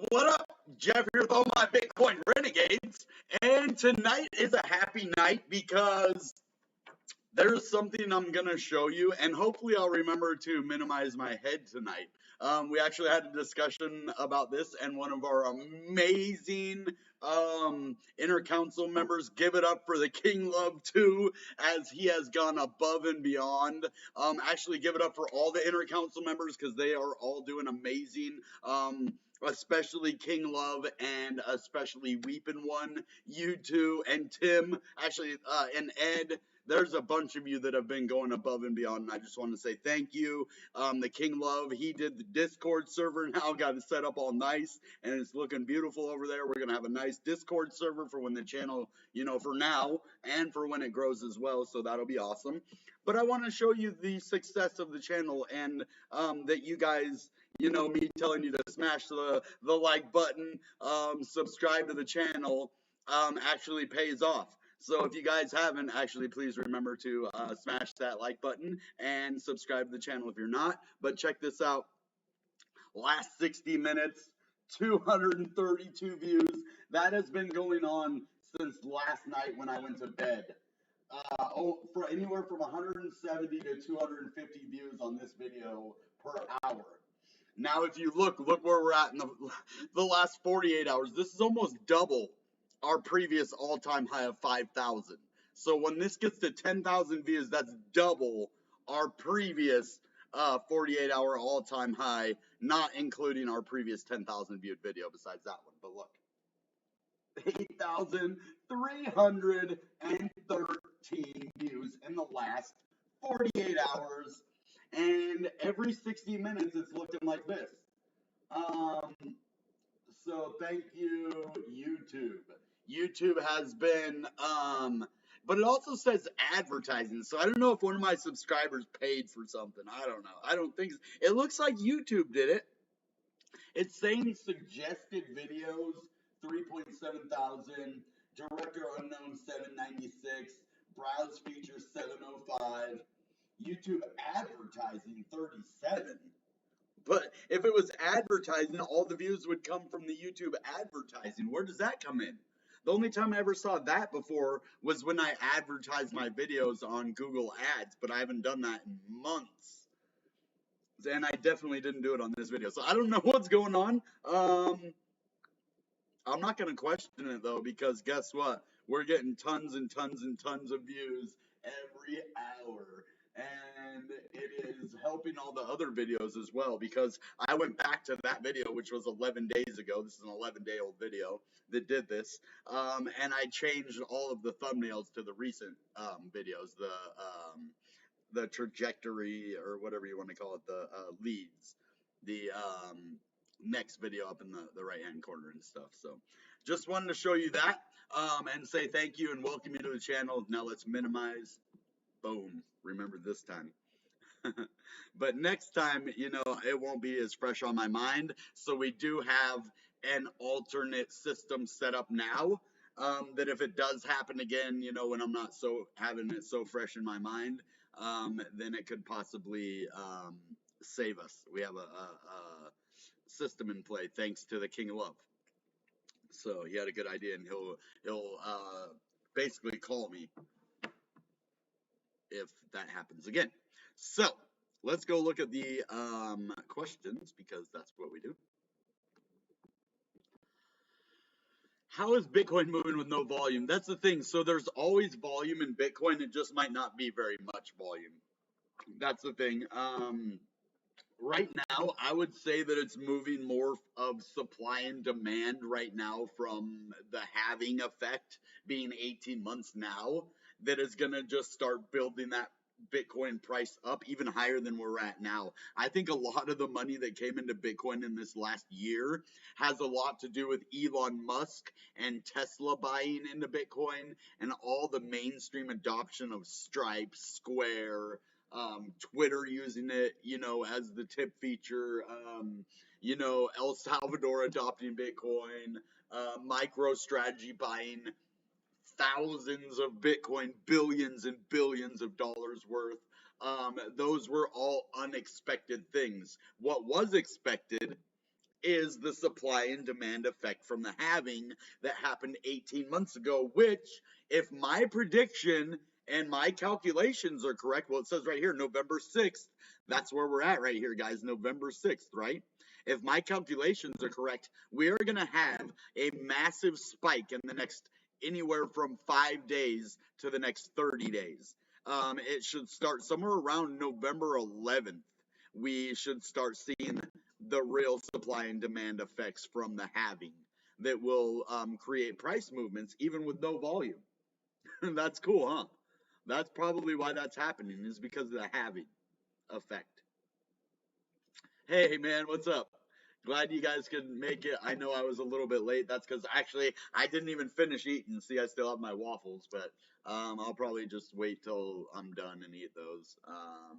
What up, Jeff here with all my Bitcoin Renegades, and tonight is a happy night because there's something I'm going to show you, and hopefully I'll remember to minimize my head tonight. We actually had a discussion about this, and one of our amazing inner council members, give it up for the King Love 2, as he has gone above and beyond. Actually, give it up for all the inner council members, because they are all doing amazing. Especially King Love and especially Weepin' One, you two, and Tim, actually, and Ed. There's a bunch of you that have been going above and beyond, and I just want to say thank you. The King Love, he did the Discord server now, got it set up all nice, and it's looking beautiful over there. We're going to have a nice Discord server for when the channel, for now, and for when it grows as well, so that'll be awesome. But I want to show you the success of the channel, and that you guys, me telling you to smash the like button, subscribe to the channel, actually pays off. So if you guys haven't, actually, please remember to smash that like button and subscribe to the channel if you're not. But check this out. Last 60 minutes, 232 views. That has been going on since last night when I went to bed. For anywhere from 170 to 250 views on this video per hour. Now, if you look where we're at in the last 48 hours. This is almost double our previous all-time high of 5,000. So when this gets to 10,000 views, that's double our previous 48-hour all-time high, not including our previous 10,000 viewed video besides that one. But look, 8,313 views in the last 48 hours, and every 60 minutes it's looking like this. So thank you, YouTube. YouTube has been, but it also says advertising. So I don't know if one of my subscribers paid for something. I don't know. I don't think so. It looks like YouTube did it. It's saying suggested videos, 3.7 thousand, director unknown 796, browse features 705, YouTube advertising 37. But if it was advertising, all the views would come from the YouTube advertising. Where does that come in? The only time I ever saw that before was when I advertised my videos on Google Ads, but I haven't done that in months. And I definitely didn't do it on this video. So I don't know what's going on. I'm not going to question it, though, because guess what? We're getting tons and tons and tons of views every hour. And it is helping all the other videos as well, because I went back to that video, which was 11 days ago. This is an 11-day-old video that did this. And I changed all of the thumbnails to the recent videos, the trajectory, or whatever you want to call it, the leads, the next video up in the right-hand corner and stuff. So just wanted to show you that and say thank you and welcome you to the channel. Now let's minimize. Boom. Remember this time. But next time, it won't be as fresh on my mind. So we do have an alternate system set up now, that if it does happen again, when I'm not having it so fresh in my mind, then it could possibly save us. We have a system in play thanks to the King of Love. So he had a good idea, and he'll basically call me if that happens again. So let's go look at the questions, because that's what we do. How is Bitcoin moving with no volume? That's the thing. So there's always volume in Bitcoin. It just might not be very much volume. That's the thing. Right now, I would say that it's moving more of supply and demand right now, from the halving effect being 18 months now, that is going to just start building that Bitcoin price up even higher than we're at now. I think a lot of the money that came into Bitcoin in this last year has a lot to do with Elon Musk and Tesla buying into Bitcoin, and all the mainstream adoption of Stripe, Square, Twitter using it, as the tip feature, El Salvador adopting Bitcoin, MicroStrategy buying thousands of Bitcoin, billions and billions of dollars worth. Those were all unexpected things. What was expected is the supply and demand effect from the halving that happened 18 months ago, which, if my prediction and my calculations are correct, well, it says right here, November 6th, that's where we're at right here, guys, November 6th, right? If my calculations are correct, we are going to have a massive spike in the next anywhere from 5 days to the next 30 days. It should start somewhere around November 11th. We should start seeing the real supply and demand effects from the halving that will create price movements even with no volume. That's cool, huh? That's probably why that's happening, is because of the halving effect. Hey, man, what's up? Glad you guys could make it. I know I was a little bit late. That's because actually I didn't even finish eating. See, I still have my waffles, but I'll probably just wait till I'm done and eat those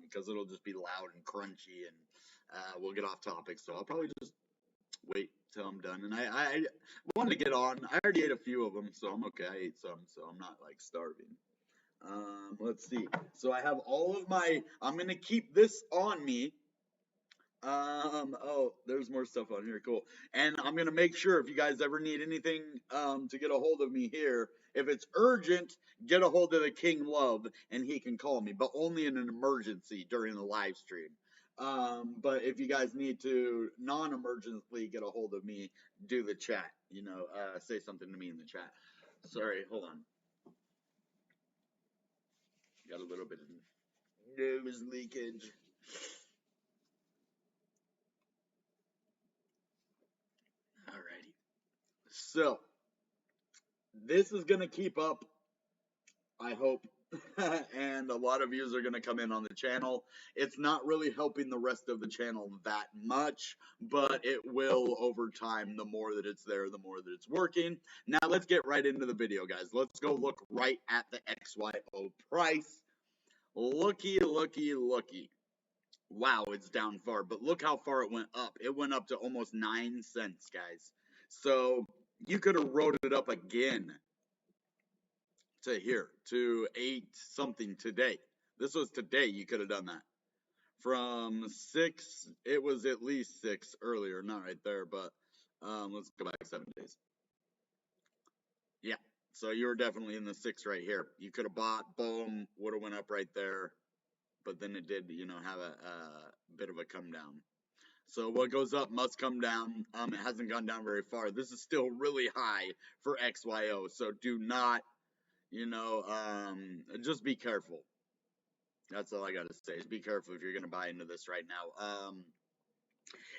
because it'll just be loud and crunchy and we'll get off topic. So I'll probably just wait till I'm done. And I wanted to get on. I already ate a few of them, so I'm okay. I ate some, so I'm not like starving. Let's see. So I have all of my, I'm going to keep this on me. Oh, there's more stuff on here. Cool. And I'm going to make sure if you guys ever need anything, to get a hold of me here, if it's urgent, get a hold of the King Love and he can call me, but only in an emergency during the live stream. But if you guys need to non-emergently get a hold of me, do the chat, you know, say something to me in the chat. Sorry, hold on. Got a little bit of nose leakage. Alrighty. So, this is going to keep up, I hope, and a lot of views are going to come in on the channel. It's not really helping the rest of the channel that much, but it will over time. The more that it's there, the more that it's working. Now, let's get right into the video, guys. Let's go look right at the XYO price. Looky, looky, looky. Wow, it's down far, but look how far it went up. It went up to almost 9 cents, guys. So you could have wrote it up again to here, to 8 something today. This was today. You could have done that. From 6, it was at least 6 earlier, not right there, but let's go back 7 days. Yeah, so you were definitely in the 6 right here. You could have bought, boom, would have went up right there. But then it did, you know, have a bit of a come down. So what goes up must come down. It hasn't gone down very far. This is still really high for XYO. So do not, you know, just be careful. That's all I got to say is be careful if you're going to buy into this right now.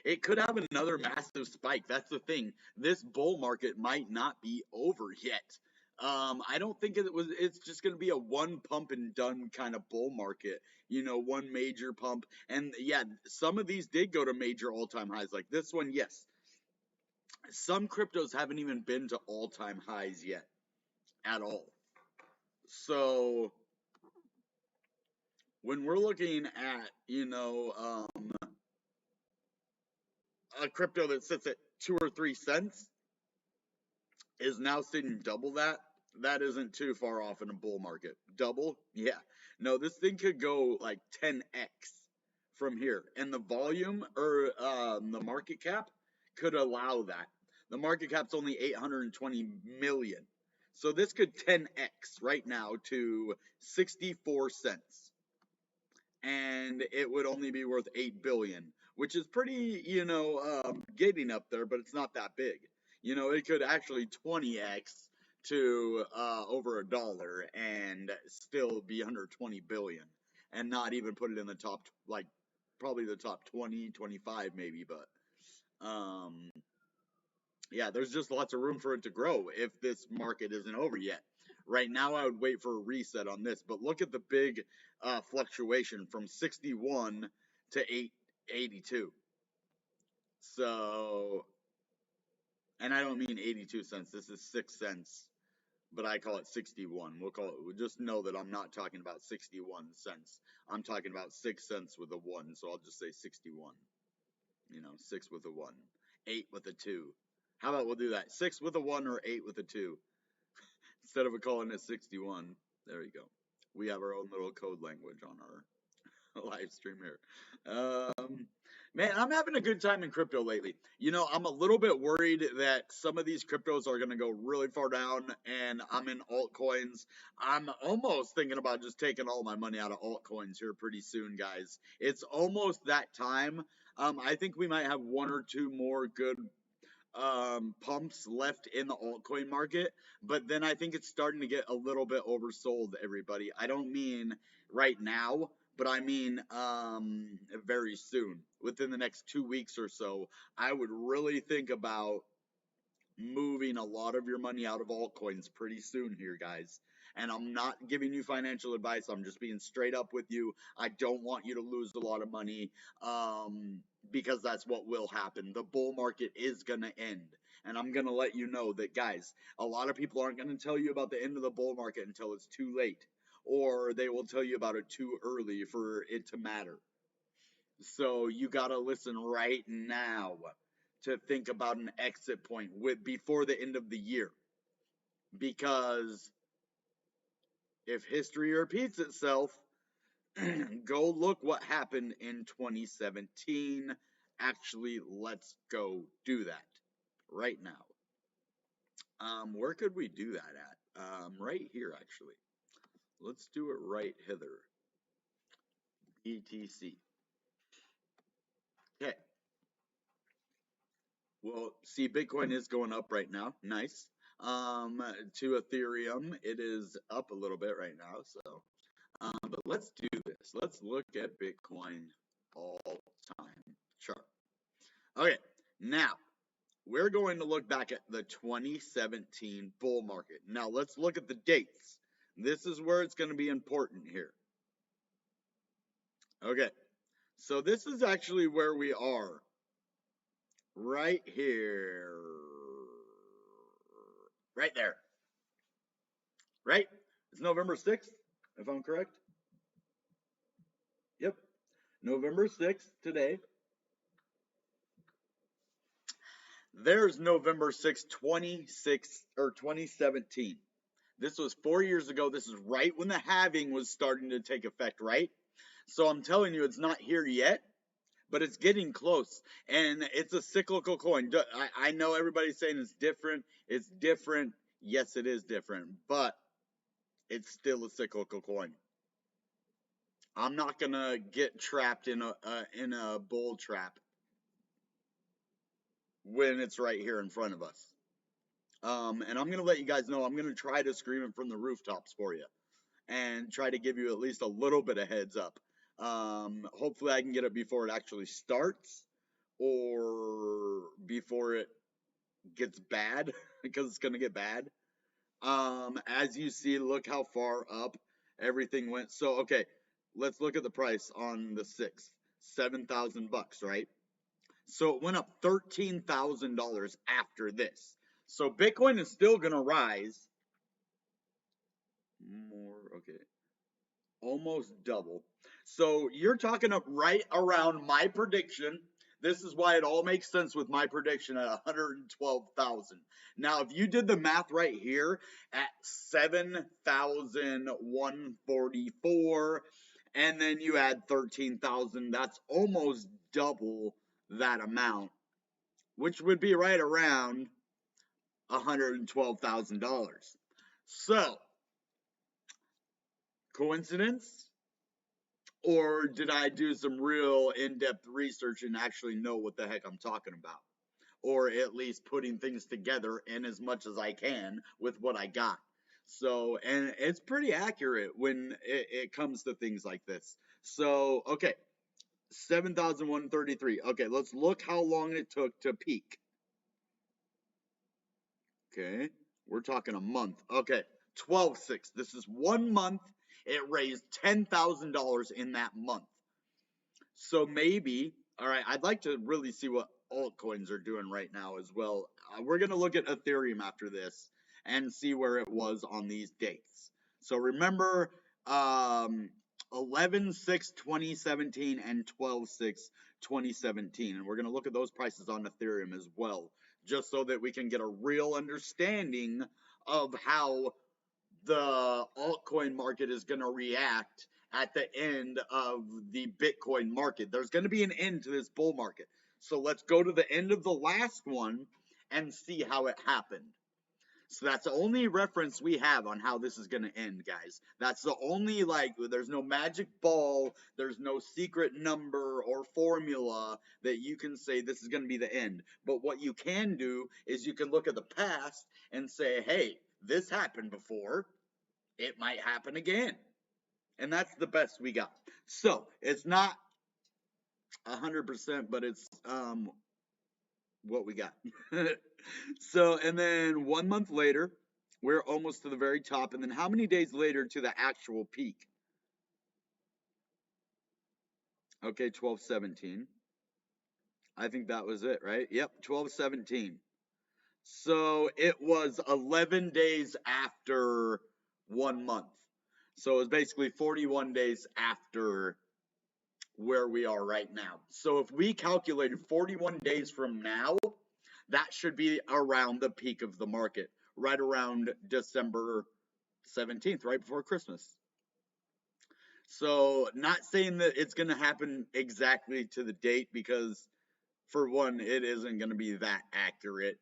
It could have another massive spike. That's the thing. This bull market might not be over yet. I don't think it's just going to be a one pump and done kind of bull market, you know, one major pump. And yeah, some of these did go to major all-time highs like this one. Yes. Some cryptos haven't even been to all-time highs yet at all. So when we're looking at, you know, a crypto that sits at 2 or 3 cents is now sitting double that. That isn't too far off in a bull market. Double? Yeah. No, this thing could go like 10x from here. And the volume or the market cap could allow that. The market cap's only 820 million. So this could 10x right now to 64 cents. And it would only be worth 8 billion, which is pretty, you know, getting up there, but it's not that big. You know, it could actually 20x to over $1 and still be under 20 billion and not even put it in the top, like probably the top 20, 25 maybe, but yeah, there's just lots of room for it to grow if this market isn't over yet. Right now, I would wait for a reset on this, but look at the big fluctuation from 61 to 882. So, and I don't mean 82 cents. This is 6 cents, but I call it 61. We'll call it. Just know that I'm not talking about 61 cents. I'm talking about 6 cents with a 1. So I'll just say 61. You know, 6 with a 1, 8 with a 2. How about we'll do that? 6 with a 1 or 8 with a 2. Instead of calling it 61, there you go. We have our own little code language on live stream here. Man, I'm having a good time in crypto lately. You know, I'm a little bit worried that some of these cryptos are going to go really far down, and I'm in altcoins. I'm almost thinking about just taking all my money out of altcoins here pretty soon, guys. It's almost that time. I think we might have one or two more good pumps left in the altcoin market, but then I think it's starting to get a little bit oversold, everybody. I don't mean right now, but I mean very soon. Within the next 2 weeks or so, I would really think about moving a lot of your money out of altcoins pretty soon here, guys. And I'm not giving you financial advice. I'm just being straight up with you. I don't want you to lose a lot of money because that's what will happen. The bull market is going to end. And I'm going to let you know that, guys, a lot of people aren't going to tell you about the end of the bull market until it's too late. Or they will tell you about it too early for it to matter. So you got to listen right now to think about an exit point before the end of the year. Because if history repeats itself, go look what happened in 2017. Actually, let's go do that right now. Where could we do that at? Right here, actually. Let's do it right hither. BTC. Okay. Well, see, Bitcoin is going up right now. Nice. To Ethereum, it is up a little bit right now. So, but let's do this. Let's look at Bitcoin all-time chart. Okay, now we're going to look back at the 2017 bull market. Now let's look at the dates. This is where it's going to be important here. Okay, so this is actually where we are. Right here. Right there. Right? It's November 6th, if I'm correct. Yep. November 6th today. There's November 6th, 2017. This was 4 years ago. This is right when the halving was starting to take effect, right? So I'm telling you, it's not here yet, but it's getting close. And it's a cyclical coin. I know everybody's saying it's different. It's different. Yes, it is different, but it's still a cyclical coin. I'm not gonna get trapped in a bull trap when it's right here in front of us. And I'm gonna let you guys know. I'm gonna try to scream it from the rooftops for you, and try to give you at least a little bit of heads up. Hopefully, I can get it before it actually starts, or before it gets bad, because it's gonna get bad. As you see, look how far up everything went. So, okay, let's look at the price on the 6th. $7,000, right? So it went up $13,000 after this. So Bitcoin is still going to rise more. Okay. Almost double. So you're talking up right around my prediction. This is why it all makes sense with my prediction at 112,000. Now, if you did the math right here at 7,144, and then you add 13,000, that's almost double that amount, which would be right around $112,000. So, coincidence? Or did I do some real in-depth research and actually know what the heck I'm talking about? Or at least putting things together in as much as I can with what I got. So, and it's pretty accurate when it comes to things like this. So, okay, 7,133. Okay, let's look how long it took to peak. Okay, we're talking a month. Okay, 12/6. This is 1 month. It raised $10,000 in that month. So maybe, all right, I'd like to really see what altcoins are doing right now as well. We're going to look at Ethereum after this and see where it was on these dates. So remember 11/6/2017 and 12/6/2017. And we're going to look at those prices on Ethereum as well, just so that we can get a real understanding of how the altcoin market is going to react at the end of the Bitcoin market. There's going to be an end to this bull market. So let's go to the end of the last one and see how it happened. So that's the only reference we have on how this is going to end, guys. That's the only, like, there's no magic ball, there's no secret number or formula that you can say this is going to be the end. But what you can do is you can look at the past and say, hey, this happened before, it might happen again. And that's the best we got. So it's not 100%, but it's what we got. So, and then 1 month later, we're almost to the very top. And then how many days later to the actual peak? Okay, 12/17. I think that was it, right? Yep, 12/17. So it was 11 days after 1 month. So it was basically 41 days after where we are right now. So if we calculated 41 days from now, that should be around the peak of the market, right around December 17th, right before Christmas. So not saying that it's going to happen exactly to the date, because for one, it isn't going to be that accurate.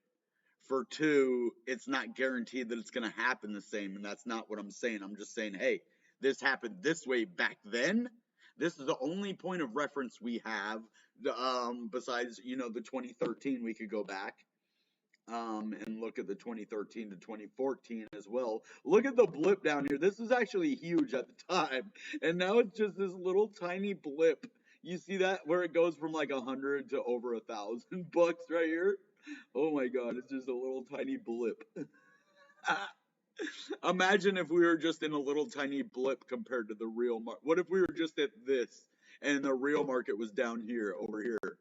For two, it's not guaranteed that it's going to happen the same, and that's not what I'm saying. I'm just saying, hey, this happened this way back then. This is the only point of reference we have, besides, you know, the 2013, we could go back and look at the 2013 to 2014 as well. Look at the blip down here. This is actually huge at the time, and now it's just this little tiny blip. You see that, where it goes from like 100 to over 1,000 bucks right here? Oh my god, it's just a little tiny blip. Imagine if we were just in a little tiny blip compared to the real market. What if we were just at this and the real market was down here, over here?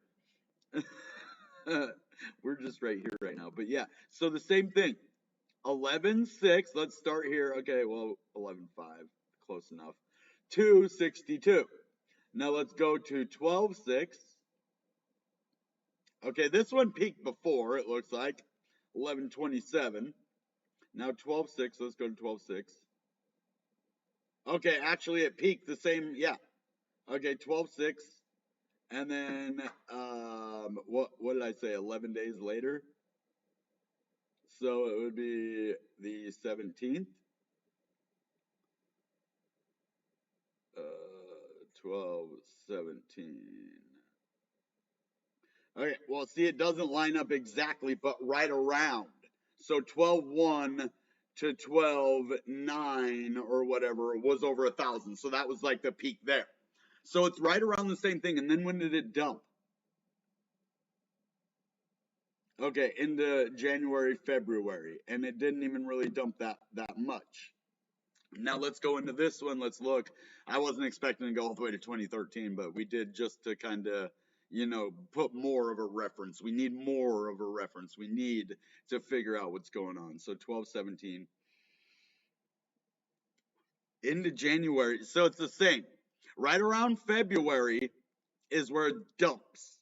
We're just right here right now. But yeah, so the same thing. 11.6, let's start here. Okay, well, 11.5, close enough. 262. Now let's go to 12.6. Okay, this one peaked before, it looks like. 11.27. Now 12.6, let's go to 12.6. Okay, actually it peaked the same, yeah. Okay, 12.6. And then, what did I say, 11 days later? So it would be the 17th. 12/17. Okay, well, see, it doesn't line up exactly, but right around. So 12/1 to 12/9 or whatever was over 1,000. So that was like the peak there. So it's right around the same thing. And then when did it dump? Okay, into January, February. And it didn't even really dump that much. Now let's go into this one. Let's look. I wasn't expecting to go all the way to 2013, but we did, just to kind of, you know, put more of a reference. We need more of a reference. We need to figure out what's going on. So 12/17 into January. So it's the same. Right around February is where it dumps.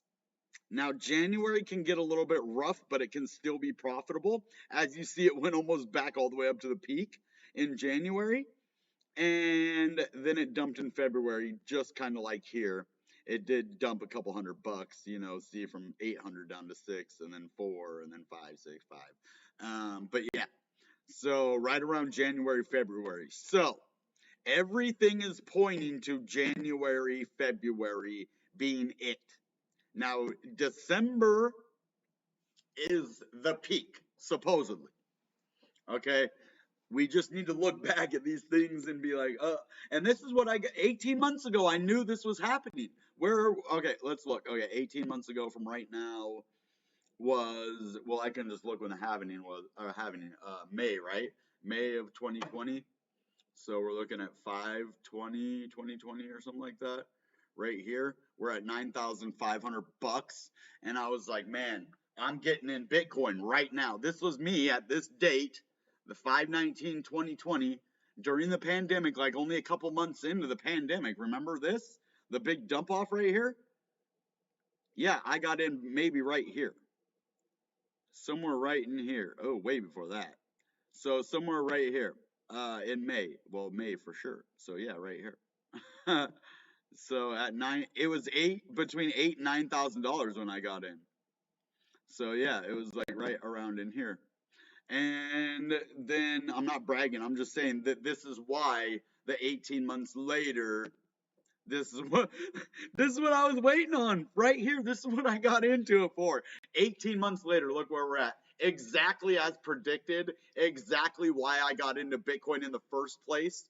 Now January can get a little bit rough, but it can still be profitable. As you see, it went almost back all the way up to the peak in January. And then it dumped in February, just kind of like here. It did dump a couple $100, you know, see, from 800 down to 6, and then 4, and then 5, 6, 5. But yeah, so right around January, February. So everything is pointing to January, February being it. Now, December is the peak, supposedly. Okay? We just need to look back at these things and be like, and this is what I got 18 months ago. I knew this was happening. Okay, let's look. Okay, 18 months ago from right now was, well, I can just look when the halving was, May, right? May of 2020. So we're looking at 5/20/2020 or something like that. Right here, we're at 9,500 bucks. And I was like, man, I'm getting in Bitcoin right now. This was me at this date, the 5/19/2020, during the pandemic, like only a couple months into the pandemic. Remember this? The big dump off right here? Yeah, I got in maybe right here. Somewhere right in here. Oh, way before that. So somewhere right here in May. Well, May for sure. So yeah, right here. So at it was between $8,000 and $9,000 when I got in. So yeah, it was like right around in here. And then I'm not bragging. I'm just saying that this is why the 18 months later, this is what this is what I was waiting on right here. This is what I got into it for. 18 months later, look where we're at. Exactly as predicted. Exactly why I got into Bitcoin in the first place.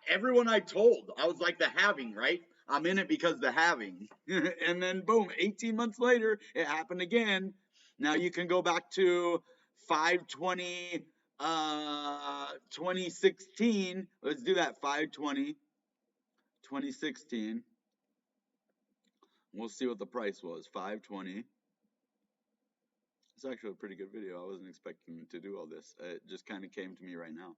Everyone I told, I was like the halving, right? I'm in it because the halving. And then boom, 18 months later, it happened again. Now you can go back to 520 2016. Let's do that. 520 2016. We'll see what the price was. 520. It's actually a pretty good video. I wasn't expecting to do all this. It just kind of came to me right now.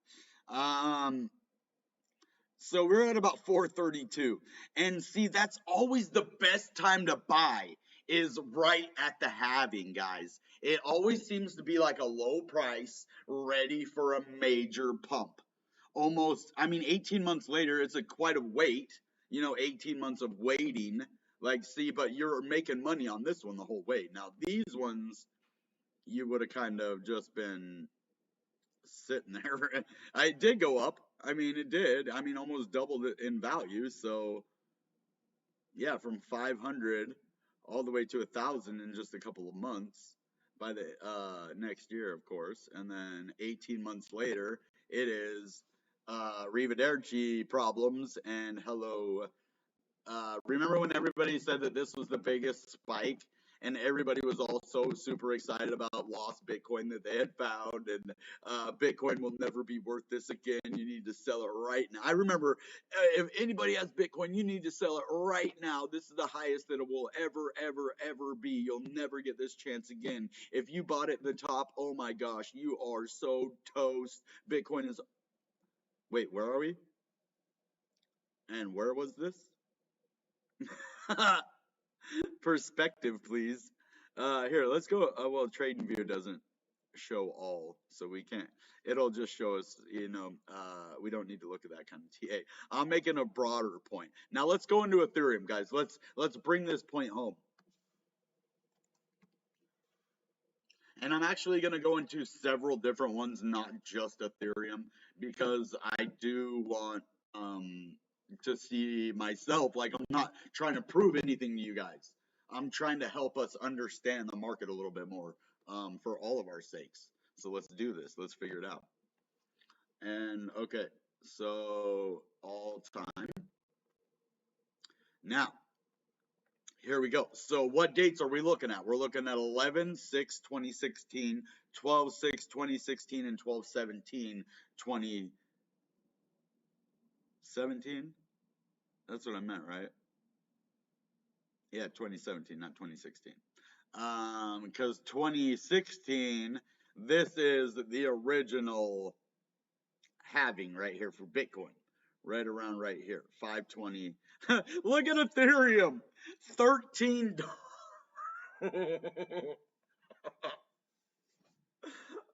So we're at about 432. And see, that's always the best time to buy, is right at the halving, guys. It always seems to be like a low price, ready for a major pump. Almost, I mean, 18 months later, it's quite a wait. 18 months of waiting. Like, see, but you're making money on this one the whole way. Now, these ones, you would have kind of just been sitting there. It did go up. I mean, it did. I mean, almost doubled it in value. So, yeah, from 500 all the way to 1,000 in just a couple of months by the next year, of course. And then 18 months later, it is Arrivederci problems and hello. Remember when everybody said that this was the biggest spike, and everybody was also super excited about lost Bitcoin that they had found, and Bitcoin will never be worth this again. You need to sell it right now. I remember, if anybody has Bitcoin, you need to sell it right now. This is the highest that it will ever be. You'll never get this chance again. If you bought it at the top, oh my gosh, you are so toast. Bitcoin is. Wait, where are we? And where was this? Perspective, please. Here, let's go. Well, Trading View doesn't show all, so we can't. It'll just show us, we don't need to look at that kind of TA. I'm making a broader point. Now let's go into Ethereum, guys. Let's bring this point home. And I'm actually going to go into several different ones, not just Ethereum, because I do want to see myself. Like, I'm not trying to prove anything to you guys. I'm trying to help us understand the market a little bit more for all of our sakes. So let's do this. Let's figure it out. And okay, so all time. Now, here we go. So what dates are we looking at? We're looking at 11/6/2016, 12/6/2016, and 12/17/2017. That's what I meant, right? Yeah, 2017, not 2016. Because 2016, this is the original halving right here for Bitcoin. Right around right here, 520. Look at Ethereum, $13.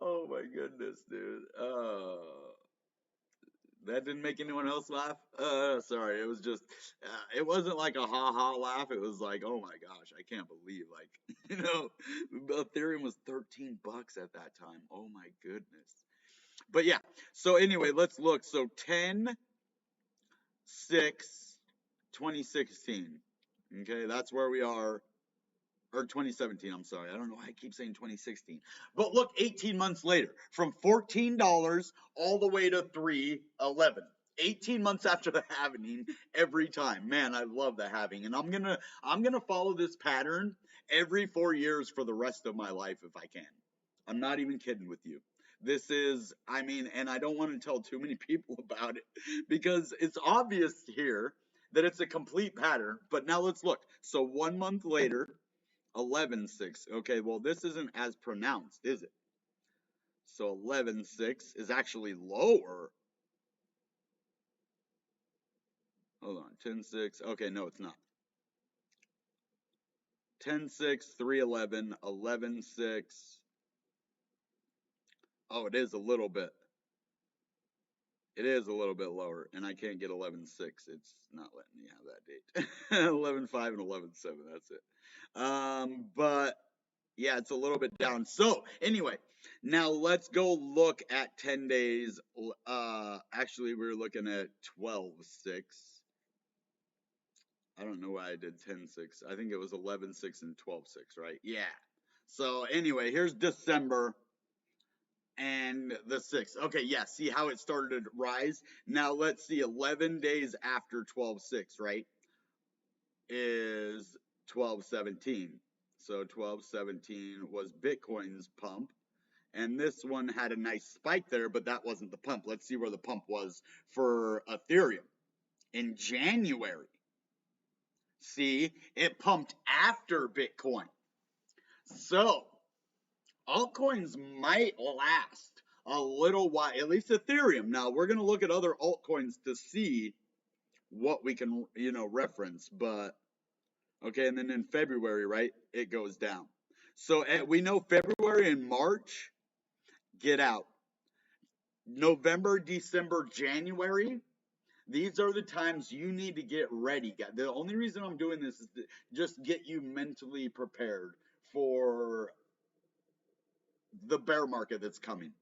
Oh my goodness, dude. That didn't make anyone else laugh? Sorry, it was just, it wasn't like a ha-ha laugh. It was like, oh my gosh, I can't believe, like, Ethereum was $13 at that time. Oh my goodness. But yeah, so anyway, let's look. So 10/6/2016. Okay, that's where we are. Or 2017, I'm sorry. I don't know why I keep saying 2016. But look, 18 months later, from $14 all the way to $3.11. 18 months after the halving every time. Man, I love the halving. And I'm gonna follow this pattern every 4 years for the rest of my life if I can. I'm not even kidding with you. This is, I mean, and I don't want to tell too many people about it because it's obvious here that it's a complete pattern. But now let's look. So 1 month later, 11/6. Okay, well, this isn't as pronounced, is it? So 11/6 is actually lower. Hold on, 10/6. Okay, no, it's not. 10/6, 3/11, 11/6. Oh, it is a little bit. It is a little bit lower, and I can't get 11.6. It's not letting me have that date. 11.5 and 11.7. That's it. But yeah, it's a little bit down. So anyway, now let's go look at 10 days. Actually, we're looking at 12.6. I don't know why I did 10.6. I think it was 11.6 and 12.6, right? Yeah. So anyway, here's December and the 6th. Okay, yeah, see how it started to rise? Now let's see, 11 days after 12.6, right, is 12.17. So 12.17 was Bitcoin's pump. And this one had a nice spike there, but that wasn't the pump. Let's see where the pump was for Ethereum in January. See, it pumped after Bitcoin. So, altcoins might last a little while, at least Ethereum. Now, we're going to look at other altcoins to see what we can, reference. But, okay, and then in February, right, it goes down. So, we know February and March, get out. November, December, January, these are the times you need to get ready. The only reason I'm doing this is to just get you mentally prepared for the bear market that's coming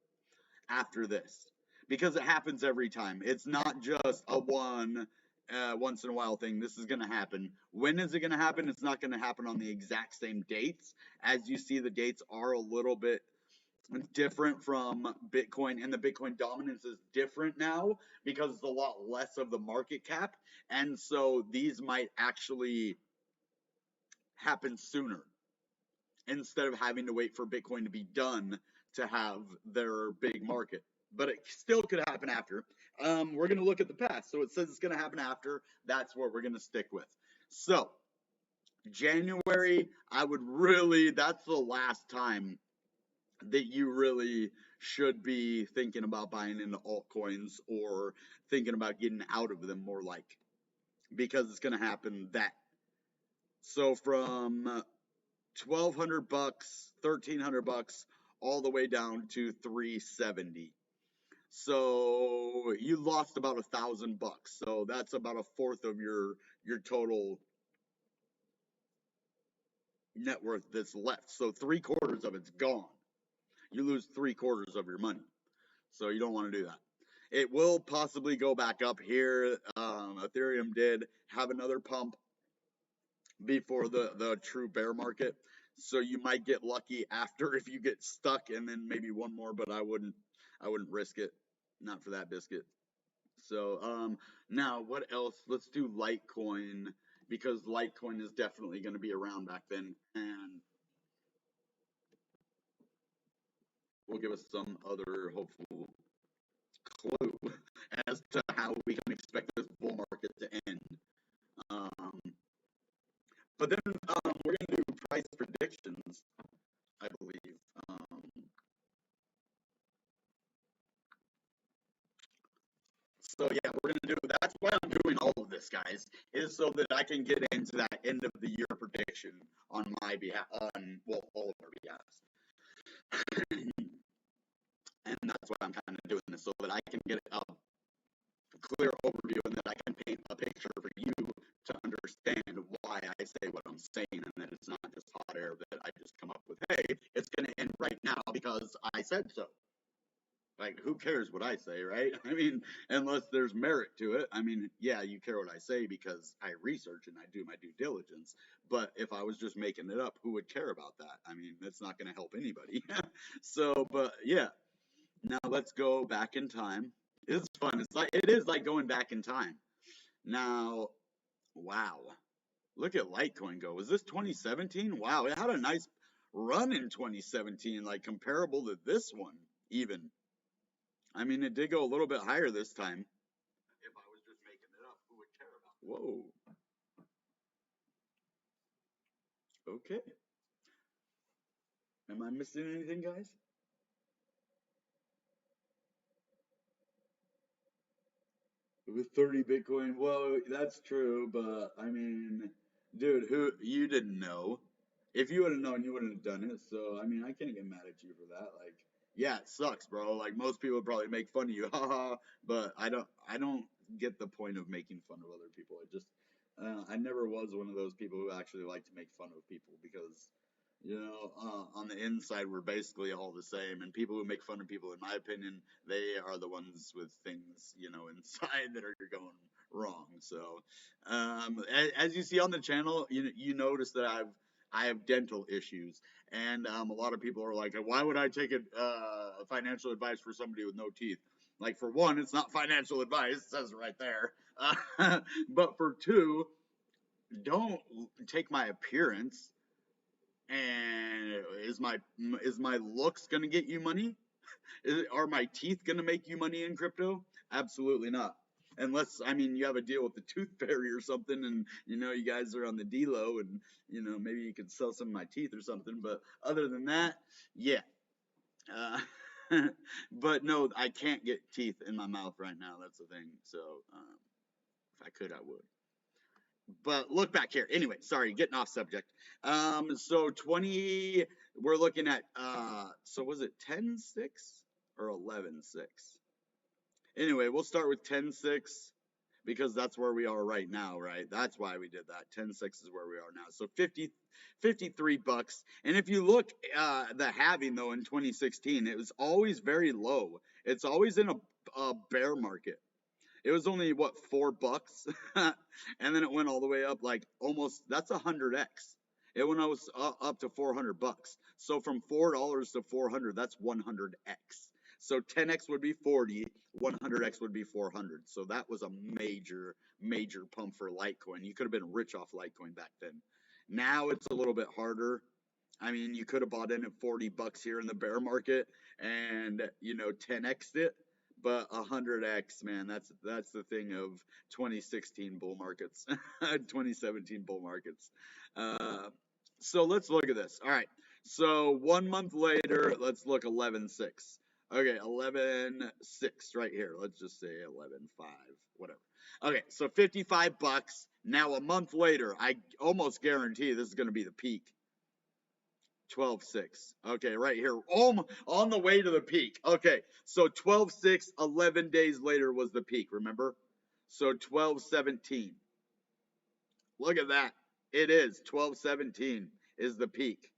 after this, because it happens every time. It's not just a once in a while thing. This is going to happen. When is it going to happen? It's not going to happen on the exact same dates. As you see, the dates are a little bit different from Bitcoin, and the Bitcoin dominance is different now because it's a lot less of the market cap, and so these might actually happen sooner instead of having to wait for Bitcoin to be done to have their big market. But it still could happen after. We're going to look at the past. So it says it's going to happen after. That's what we're going to stick with. So January, that's the last time that you really should be thinking about buying into altcoins or thinking about getting out of them, more like, because it's going to happen that. So from $1,200, $1,300, all the way down to $370. So you lost about $1,000. So that's about a fourth of your total net worth that's left. So 3/4 of it's gone. You lose 3/4 of your money. So you don't want to do that. It will possibly go back up here. Ethereum did have another pump before the true bear market. So you might get lucky after if you get stuck, and then maybe one more, but I wouldn't risk it. Not for that biscuit. So now what else? Let's do Litecoin, because Litecoin is definitely going to be around back then, and will give us some other hopeful clue as to how we can expect this bull market to end. But then we're going to do price predictions, I believe. So yeah, we're going to do, that's why I'm doing all of this, guys, is so that I can get into that end of the year prediction on my behalf, all of our behalves. And that's why I'm kind of doing this, so that I can get a clear overview and that I can paint a picture for you to understand why I say what I'm saying, and that it's not just hot air that I just come up with, hey, it's going to end right now because I said so. Like, who cares what I say, right? I mean, unless there's merit to it. I mean, yeah, you care what I say because I research and I do my due diligence. But if I was just making it up, who would care about that? I mean, that's not going to help anybody. So, but yeah. Now let's go back in time. It's fun. It is like going back in time. Now, wow. Look at Litecoin go. Was this 2017? Wow, it had a nice run in 2017, like comparable to this one, even. I mean, it did go a little bit higher this time. If I was just making it up, who would care about it? Whoa. Okay. Am I missing anything, guys? With 30 Bitcoin, well, that's true, but I mean, dude, you didn't know. If you would have known, you wouldn't have done it. So, I mean, I can't get mad at you for that. Like, Yeah, it sucks, bro. Like most people would probably make fun of you, haha. But I don't get the point of making fun of other people. I never was one of those people who actually like to make fun of people because, on the inside we're basically all the same. And people who make fun of people, in my opinion, they are the ones with things, inside that are going wrong. So, as you see on the channel, you notice that I have dental issues. And a lot of people are like, why would I take financial advice for somebody with no teeth? Like, for one, it's not financial advice, it says it right there. But for two, don't take my appearance. And is my looks gonna get you money? Are my teeth gonna make you money in crypto? Absolutely not. Unless, I mean, you have a deal with the tooth fairy or something, and you guys are on the D-Lo, and maybe you could sell some of my teeth or something. But other than that, yeah. Uh, but no, I can't get teeth in my mouth right now. That's the thing. So if I could, I would. But look back here. Anyway, sorry, getting off subject. So 20, we're looking at, so was it 10.6 or 11.6? Anyway, we'll start with 10.6 because that's where we are right now, right? That's why we did that. 10.6 is where we are now. So 53 bucks. And if you look, the halving though in 2016, it was always very low. It's always in a bear market. It was only what, $4, and then it went all the way up like almost, that's 100x. It went up to 400 bucks. So from $4 to 400, that's 100x. So 10x would be 40, 100x would be 400. So that was a major pump for Litecoin. You could have been rich off Litecoin back then. Now it's a little bit harder. I mean, you could have bought in at 40 bucks here in the bear market and 10x'd it. But 100x, man, that's the thing of 2016 bull markets, 2017 bull markets. So let's look at this. All right. So 1 month later, let's look 11.6. Okay, 11.6 right here. Let's just say 11.5, whatever. Okay, so 55 bucks. Now a month later, I almost guarantee this is going to be the peak. 12.6. Okay, right here. On the way to the peak. Okay, so 12.6, 11 days later was the peak, remember? So 12.17. Look at that. It is. 12.17 is the peak.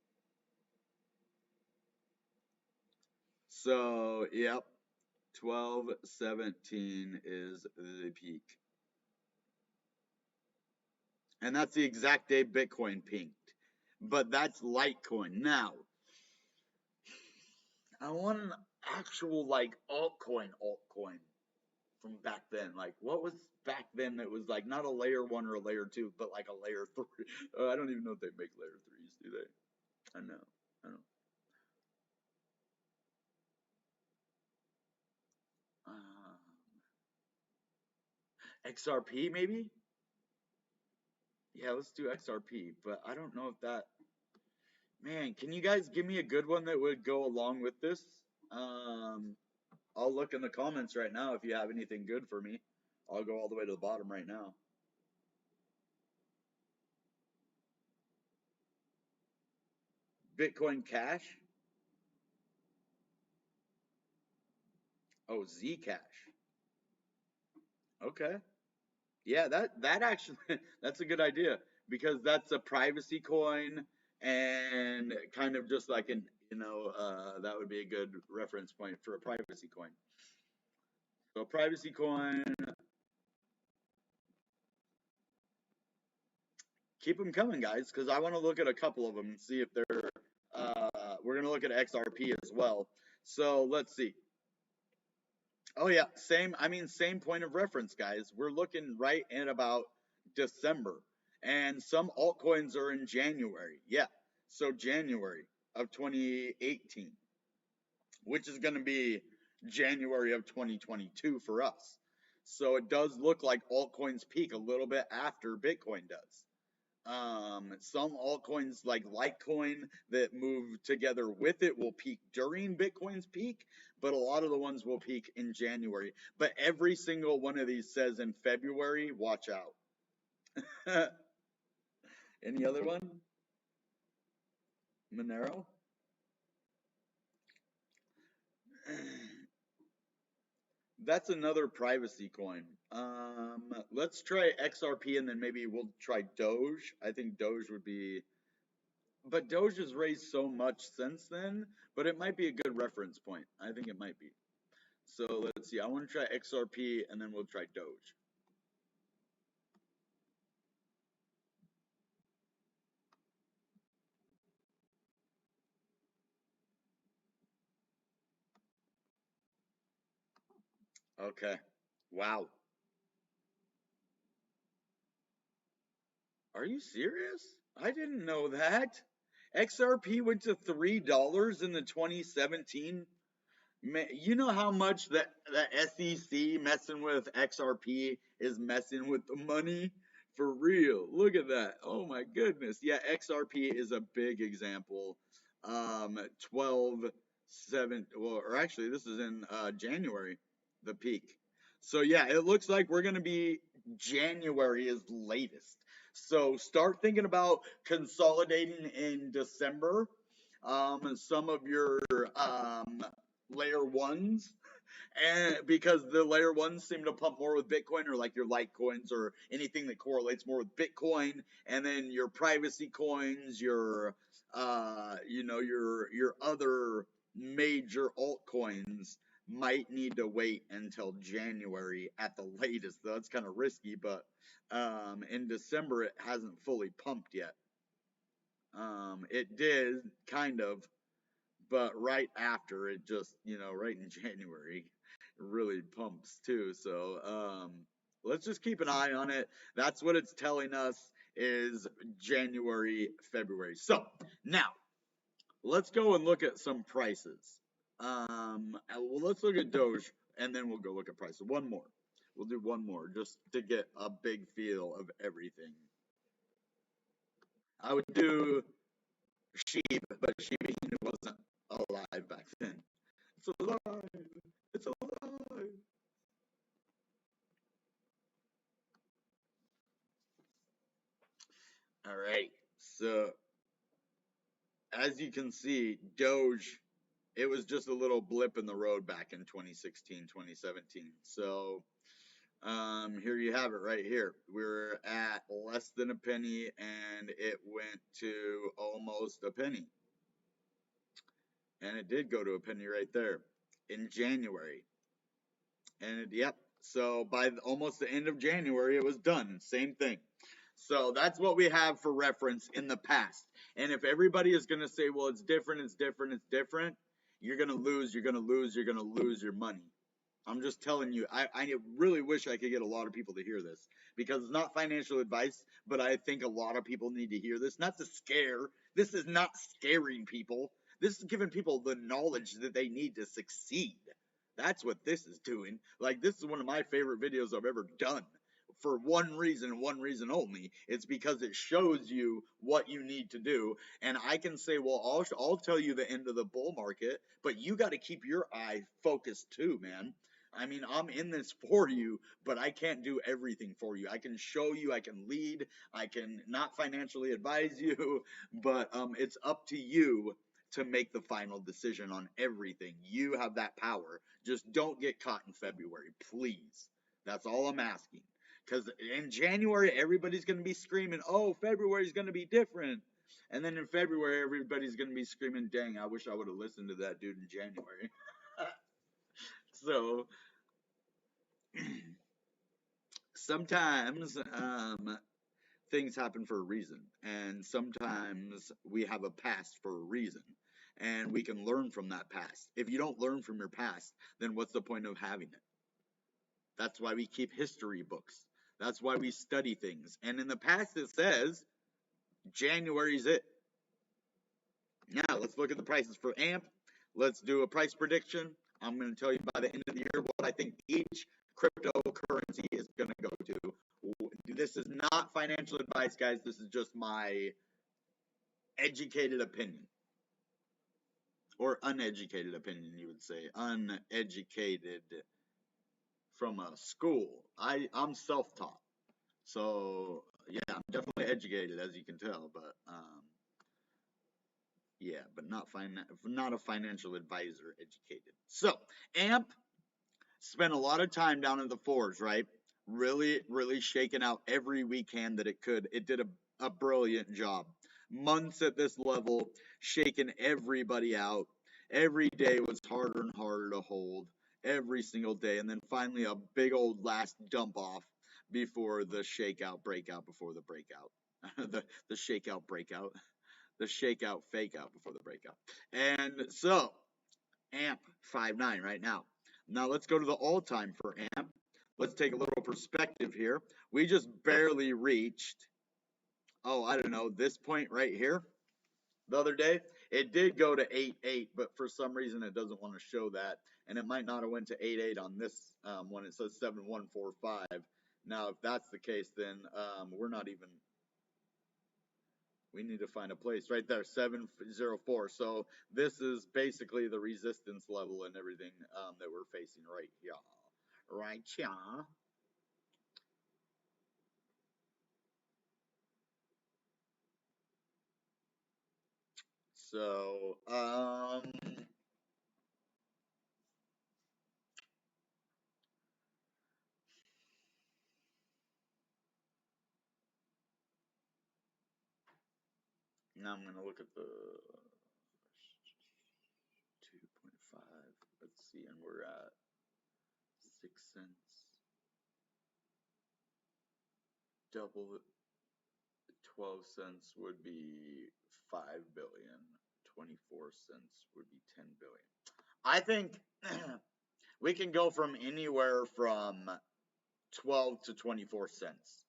So, yep. 12.17 is the peak. And that's the exact day Bitcoin peaked. But that's Litecoin. Now, I want an actual like altcoin from back then. Like, what was back then that was like not a layer 1 or a layer 2, but like a layer 3? I don't even know if they make layer 3s, do they? I know. XRP maybe? Yeah, let's do XRP. But I don't know if that. Man, can you guys give me a good one that would go along with this? I'll look in the comments right now if you have anything good for me. I'll go all the way to the bottom right now. Bitcoin Cash. Oh, Zcash. Okay. Yeah, that actually that's a good idea because that's a privacy coin and kind of just like an that would be a good reference point for a privacy coin. So privacy coin, keep them coming, guys, because I want to look at a couple of them and see if they're. We're gonna look at XRP as well. So let's see. Oh yeah, same point of reference, guys. We're looking right in about December. And some altcoins are in January. Yeah. So January of 2018, which is going to be January of 2022 for us. So it does look like altcoins peak a little bit after Bitcoin does. Some altcoins like Litecoin that move together with it will peak during Bitcoin's peak, but a lot of the ones will peak in January. But every single one of these says in February, watch out. Any other one? Monero? That's another privacy coin. Let's try XRP and then maybe we'll try Doge. I think Doge would be, but Doge has raised so much since then, but it might be a good reference point. I think it might be. So let's see. I want to try XRP and then we'll try Doge. Okay. Wow. Are you serious? I didn't know that. XRP went to $3 in the 2017. You know how much the SEC messing with XRP is messing with the money? For real. Look at that. Oh my goodness. Yeah, XRP is a big example. 12, 7, well, or actually, this is in January, the peak. So yeah, it looks like we're going to be January is latest. So start thinking about consolidating in December. Some of your layer ones, and because the layer ones seem to pump more with Bitcoin, or like your Litecoins or anything that correlates more with Bitcoin, and then your privacy coins, your your other major altcoins might need to wait until January at the latest. That's kind of risky, but in December it hasn't fully pumped yet. It did kind of, but right after it just, right in January, it really pumps too. So let's just keep an eye on it. That's what it's telling us is January, February. So now let's go and look at some prices. Well, let's look at Doge and then we'll go look at prices. One more. We'll do one more just to get a big feel of everything. I would do Sheep, but Sheep wasn't alive back then. It's alive. It's alive. All right. So as you can see, Doge, it was just a little blip in the road back in 2016, 2017. So here you have it right here. We're at less than a penny and it went to almost a penny. And it did go to a penny right there in January. And yep, so by almost the end of January, it was done. Same thing. So that's what we have for reference in the past. And if everybody is going to say, well, it's different, it's different, it's different, you're going to lose, you're going to lose, you're going to lose your money. I'm just telling you, I really wish I could get a lot of people to hear this because it's not financial advice, but I think a lot of people need to hear this. Not to scare. This is not scaring people. This is giving people the knowledge that they need to succeed. That's what this is doing. Like, this is one of my favorite videos I've ever done. For one reason and one reason only. It's because it shows you what you need to do. And I can say, well, I'll tell you the end of the bull market, but you got to keep your eye focused too, man. I mean, I'm in this for you, but I can't do everything for you. I can show you, I can lead, I can not financially advise you, but it's up to you to make the final decision on everything. You have that power. Just don't get caught in February, please. That's all I'm asking. Because in January, everybody's going to be screaming, oh, February's going to be different. And then in February, everybody's going to be screaming, dang, I wish I would have listened to that dude in January. So sometimes things happen for a reason, and sometimes we have a past for a reason, and we can learn from that past. If you don't learn from your past, then what's the point of having it? That's why we keep history books. That's why we study things. And in the past, it says January's it. Now, let's look at the prices for AMP. Let's do a price prediction. I'm going to tell you by the end of the year what I think each cryptocurrency is going to go to. This is not financial advice, guys. This is just my educated opinion. Or uneducated opinion, you would say. Uneducated from a school. I'm self-taught. So, yeah, I'm definitely educated, as you can tell. But, yeah, but not a financial advisor educated. So AMP spent a lot of time down in the fours, right? Really, really shaking out every weak hand that it could. It did a brilliant job. Months at this level, shaking everybody out. Every day was harder and harder to hold. Every single day. And then finally a big old last dump off before the shakeout breakout before the breakout. the shakeout breakout. The shakeout fake out before the breakout. And so AMP 5.9 right now. Now let's go to the all-time for AMP. Let's take a little perspective here. We just barely reached, oh, I don't know, this point right here the other day. It did go to 8.8, but for some reason it doesn't want to show that. And it might not have went to 8.8 on this one. It says 7.145. Now, if that's the case, then we're not even, we need to find a place right there, 704. So this is basically the resistance level and everything that we're facing right here. Right here. So, now I'm going to look at the 2.5. Let's see, and we're at 6 cents. Double 12 cents would be 5 billion. 24 cents would be 10 billion. I think we can go from anywhere from 12 to 24 cents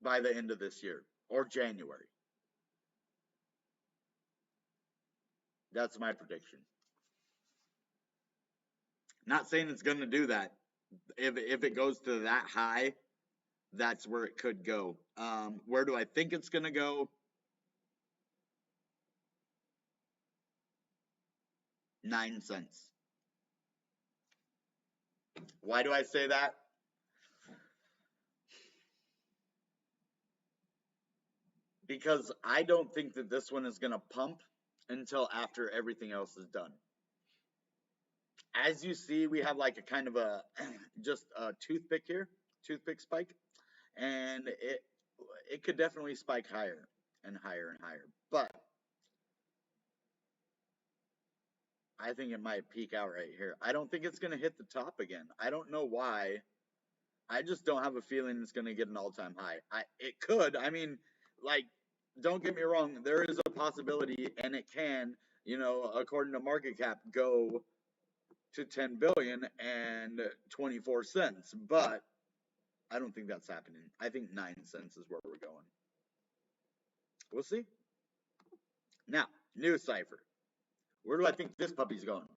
by the end of this year or January. That's my prediction. Not saying it's going to do that. If it goes to that high, that's where it could go. Where do I think it's going to go? 9 cents. Why do I say that? Because I don't think that this one is going to pump until after everything else is done. As you see, we have like a kind of a just a toothpick here, toothpick spike, and it could definitely spike higher and higher and higher. But I think it might peak out right here. I don't think it's going to hit the top again. I don't know why. I just don't have a feeling it's going to get an all-time high. It could. I mean, like, don't get me wrong. There is a possibility, and it can, you know, according to market cap, go to 10 billion and 24 cents. But I don't think that's happening. I think 9 cents is where we're going. We'll see. Now, NuCypher. Where do I think this puppy's going?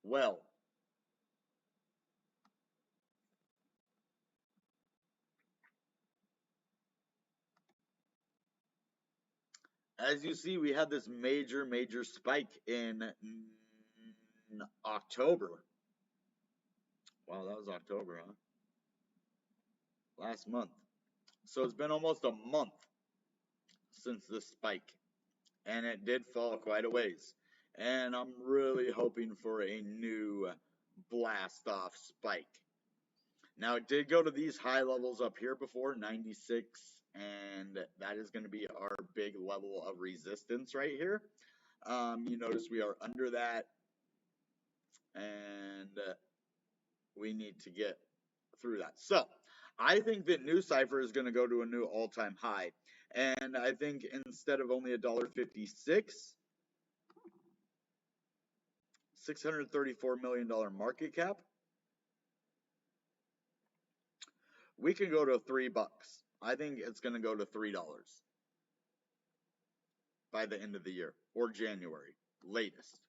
Well, as you see, we had this major spike in October. Wow, that was October, huh? Last month. So it's been almost a month since this spike, and it did fall quite a ways. And I'm really hoping for a new blast off spike. Now, it did go to these high levels up here before, 96, and that is going to be our big level of resistance right here. You notice we are under that, and we need to get through that. So, I think that NuCypher is going to go to a new all-time high, and I think instead of only $1.56, $634 million market cap, we can go to $3. I think it's going to go to $3 by the end of the year or January, latest.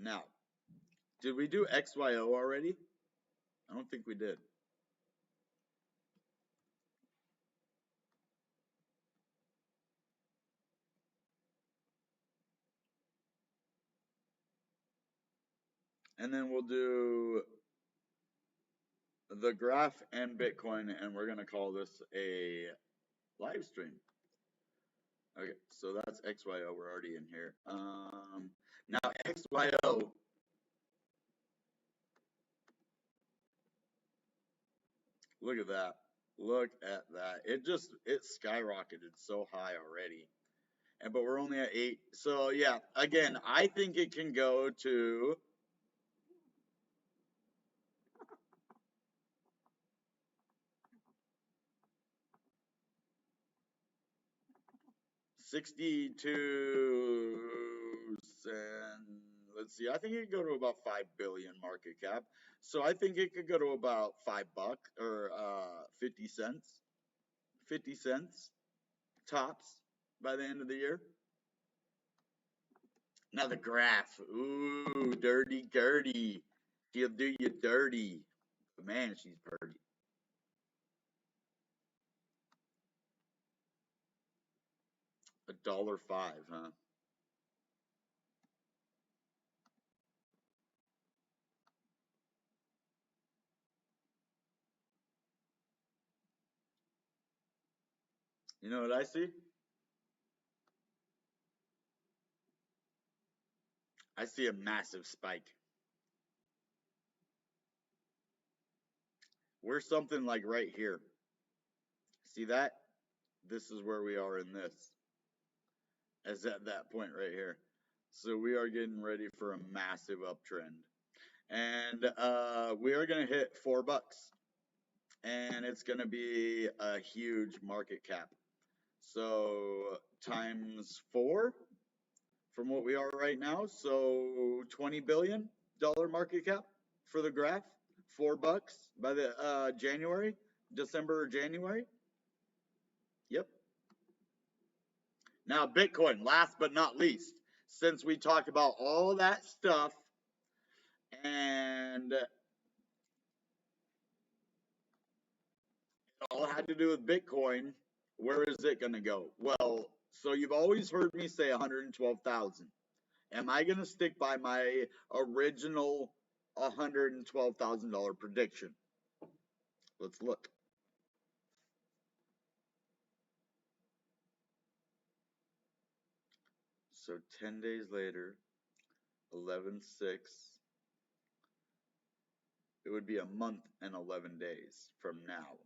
Now, did we do XYO already? I don't think we did. And then we'll do the graph and Bitcoin, and we're going to call this a live stream. Okay, so that's XYO. We're already in here. Now XYO. Look at that. Look at that. It skyrocketed so high already. But we're only at 8. So yeah, again, I think it can go to 62 cents. Let's see. I think it could go to about 5 billion market cap. So I think it could go to about $5 or 50 cents. 50 cents tops by the end of the year. Now the graph. Ooh, dirty Gertie. She'll do you dirty. But man, she's pretty. $1.05, huh? You know what I see? I see a massive spike. We're something like right here. See that? This is where we are in this. As at that point right here. So we are getting ready for a massive uptrend. And we are going to hit $4. And it's going to be a huge market cap. So times 4 from what we are right now. So $20 billion market cap for the graph. $4 by the December or January. Yep. Now Bitcoin, last but not least, since we talked about all that stuff and it all had to do with Bitcoin, where is it going to go? Well, so you've always heard me say 112,000. Am I going to stick by my original $112,000 prediction? Let's look. So 10 days later, 11/6, it would be a month and 11 days from now.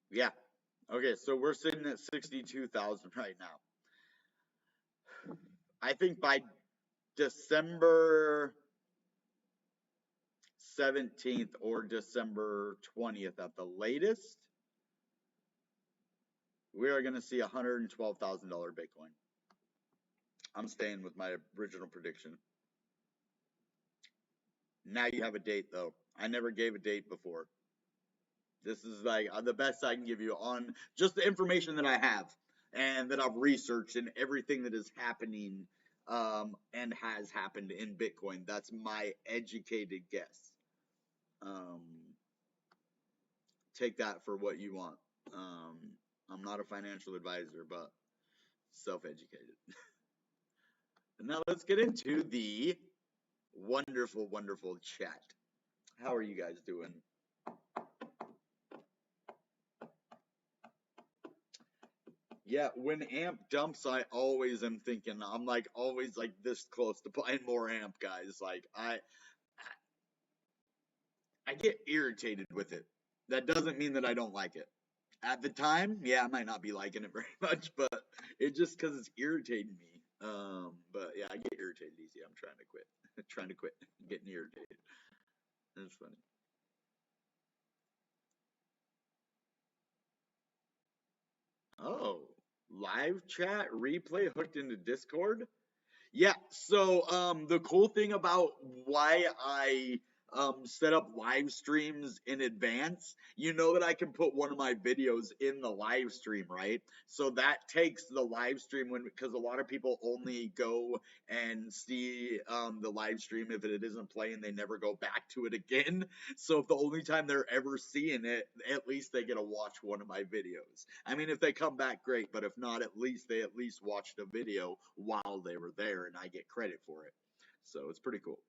Yeah. Okay, so we're sitting at 62,000 right now. I think by December 17th or December 20th at the latest, we are going to see $112,000 Bitcoin. I'm staying with my original prediction. Now you have a date, though. I never gave a date before. This is like the best I can give you on just the information that I have and that I've researched and everything that is happening and has happened in Bitcoin. That's my educated guess. Take that for what you want. I'm not a financial advisor, but self-educated. Now let's get into the wonderful, wonderful chat. How are you guys doing? Yeah, when AMP dumps, I always am thinking, I'm like always like this close to buying more AMP, guys. Like I get irritated with it. That doesn't mean that I don't like it. At the time, yeah, I might not be liking it very much, but it's just because it's irritating me. But yeah, I get irritated easy. I'm trying to quit. Trying to quit getting irritated. That's funny. Oh, live chat replay hooked into Discord? Yeah, so the cool thing about why I set up live streams in advance, you know that I can put one of my videos in the live stream, right? So that takes the live stream because a lot of people only go and see the live stream if it isn't playing, they never go back to it again. So if the only time they're ever seeing it, at least they get to watch one of my videos. I mean, if they come back, great, but if not, at least they watched a video while they were there, and I get credit for it. So it's pretty cool.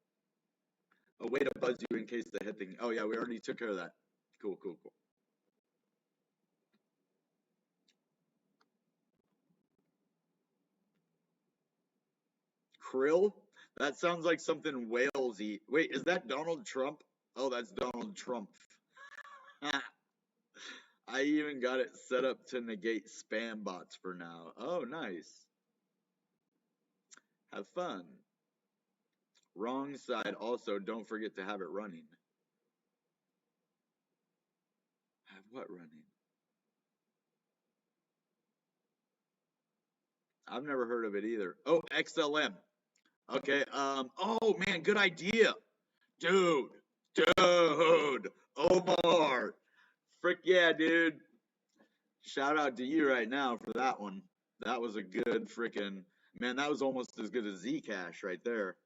A way to buzz you in case the head thing. Oh yeah, we already took care of that. Cool, cool, cool. Krill? That sounds like something whales eat. Wait, is that Donald Trump? Oh, that's Donald Trump. I even got it set up to negate spam bots for now. Oh, nice. Have fun. Wrong side. Also, don't forget to have it running. Have what running? I've never heard of it either. Oh, XLM. Okay. Oh man, good idea, dude. Omar. Frick yeah, dude. Shout out to you right now for that one. That was a good freaking man. That was almost as good as Zcash right there.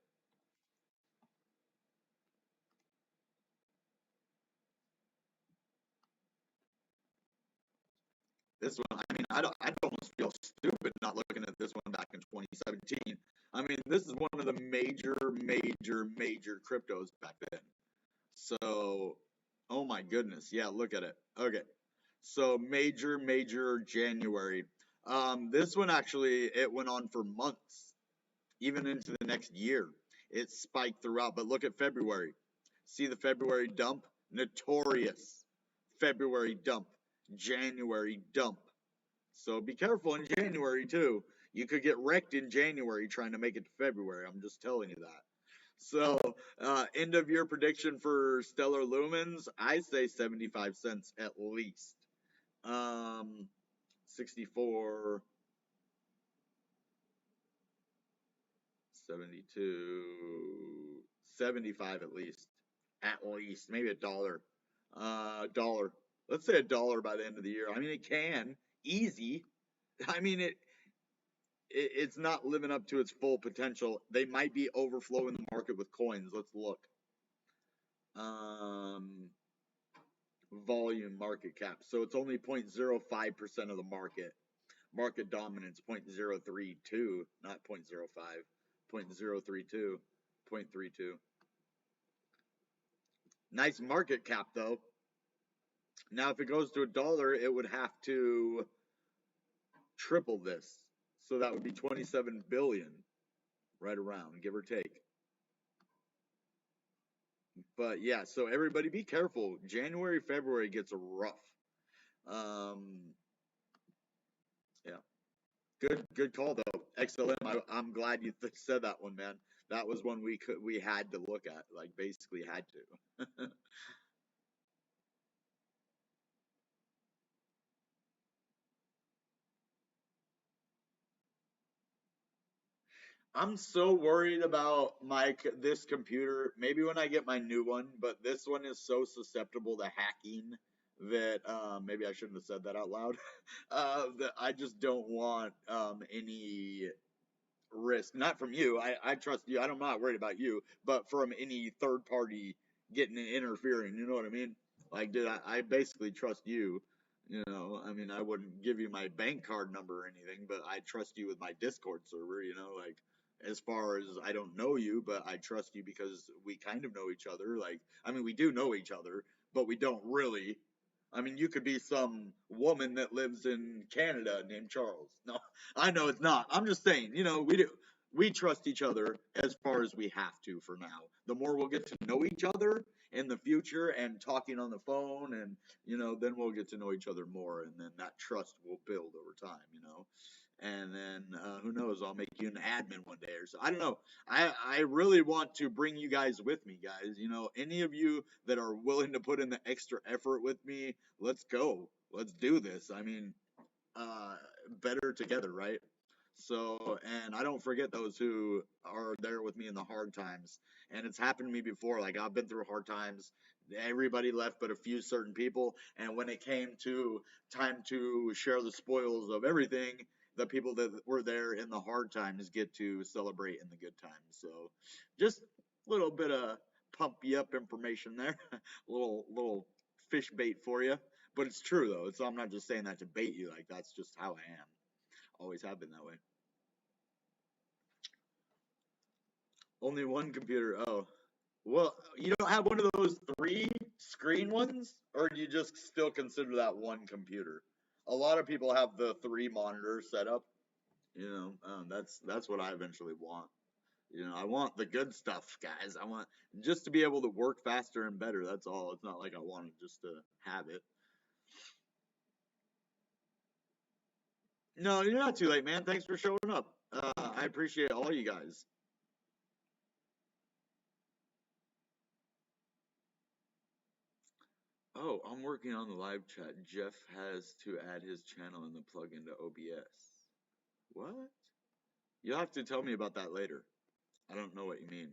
This one, I mean, I'd almost feel stupid not looking at this one back in 2017. I mean, this is one of the major cryptos back then. So, oh my goodness, yeah, look at it. Okay, so major January. This one actually it went on for months, even into the next year. It spiked throughout, but look at February. See the February dump? Notorious. February dump. January dump. So be careful in January too. You could get wrecked in January trying to make it to February. I'm just telling you that. So end of year prediction for Stellar Lumens, I say 75 cents at least. 64, 72, 75 at least. At least. Maybe $1. Dollar. Let's say $1 by the end of the year. I mean, it can. Easy. I mean, it's not living up to its full potential. They might be overflowing the market with coins. Let's look. Volume market cap. So it's only 0.05% of the market. Market dominance 0.032, not 0.05, 0.032, 0.32. Nice market cap though. Now if it goes to $1, it would have to triple this. So that would be 27 billion, right around, give or take. But yeah, so everybody be careful. January, February gets rough. Yeah. Good call though. XLM. I'm glad you said that one, man. That was one we had to look at, like basically had to. I'm so worried about this computer. Maybe when I get my new one, but this one is so susceptible to hacking that maybe I shouldn't have said that out loud. That I just don't want any risk. Not from you. I trust you. I'm not worried about you, but from any third party getting interfering. You know what I mean? Like, dude, I basically trust you. You know, I mean, I wouldn't give you my bank card number or anything, but I trust you with my Discord server. You know, like as far as I don't know you, but I trust you because we kind of know each other. Like, I mean, we do know each other, but we don't really. I mean, you could be some woman that lives in Canada named Charles. No, I know it's not. I'm just saying, you know, we trust each other as far as we have to for now. The more we'll get to know each other in the future and talking on the phone and, you know, then we'll get to know each other more and then that trust will build over time, you know. And then who knows, I'll make you an admin one day or so. I don't know. I really want to bring you guys with me, guys. You know, any of you that are willing to put in the extra effort with me, let's go. Let's do this. I mean, better together, right? So, and I don't forget those who are there with me in the hard times. And it's happened to me before. Like, I've been through hard times. Everybody left but a few certain people. And when it came to time to share the spoils of everything, the people that were there in the hard times get to celebrate in the good times. So, just a little bit of pump you up information there. little fish bait for you. But it's true, though. I'm not just saying that to bait you. Like, that's just how I am. Always have been that way. Only one computer. Oh. Well, you don't have one of those 3-screen ones? Or do you just still consider that one computer? A lot of people have the 3-monitor setup. That's what I eventually want. I want the good stuff, guys. I want just to be able to work faster and better. That's all. It's not like I want it just to have it. No, you're not too late, man. Thanks for showing up. I appreciate all you guys. Oh, I'm working on the live chat. Jeff has to add his channel in the plugin to OBS. What? You'll have to tell me about that later. I don't know what you mean.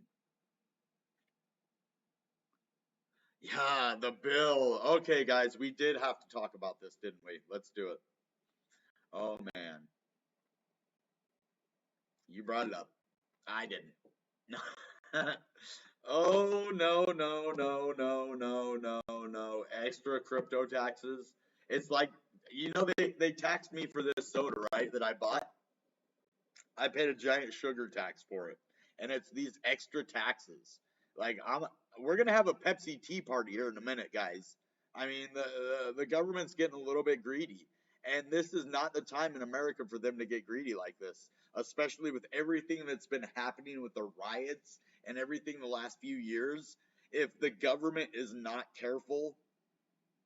Yeah, the bill. Okay, guys, we did have to talk about this, didn't we? Let's do it. Oh, man. You brought it up. I didn't. No. Oh, no, no, no, no, no, no, no. Extra crypto taxes. It's like, they taxed me for this soda, right, that I bought. I paid a giant sugar tax for it. And it's these extra taxes. Like, we're going to have a Pepsi tea party here in a minute, guys. I mean, the government's getting a little bit greedy. And this is not the time in America for them to get greedy like this, especially with everything that's been happening with the riots and everything the last few years. If the government is not careful,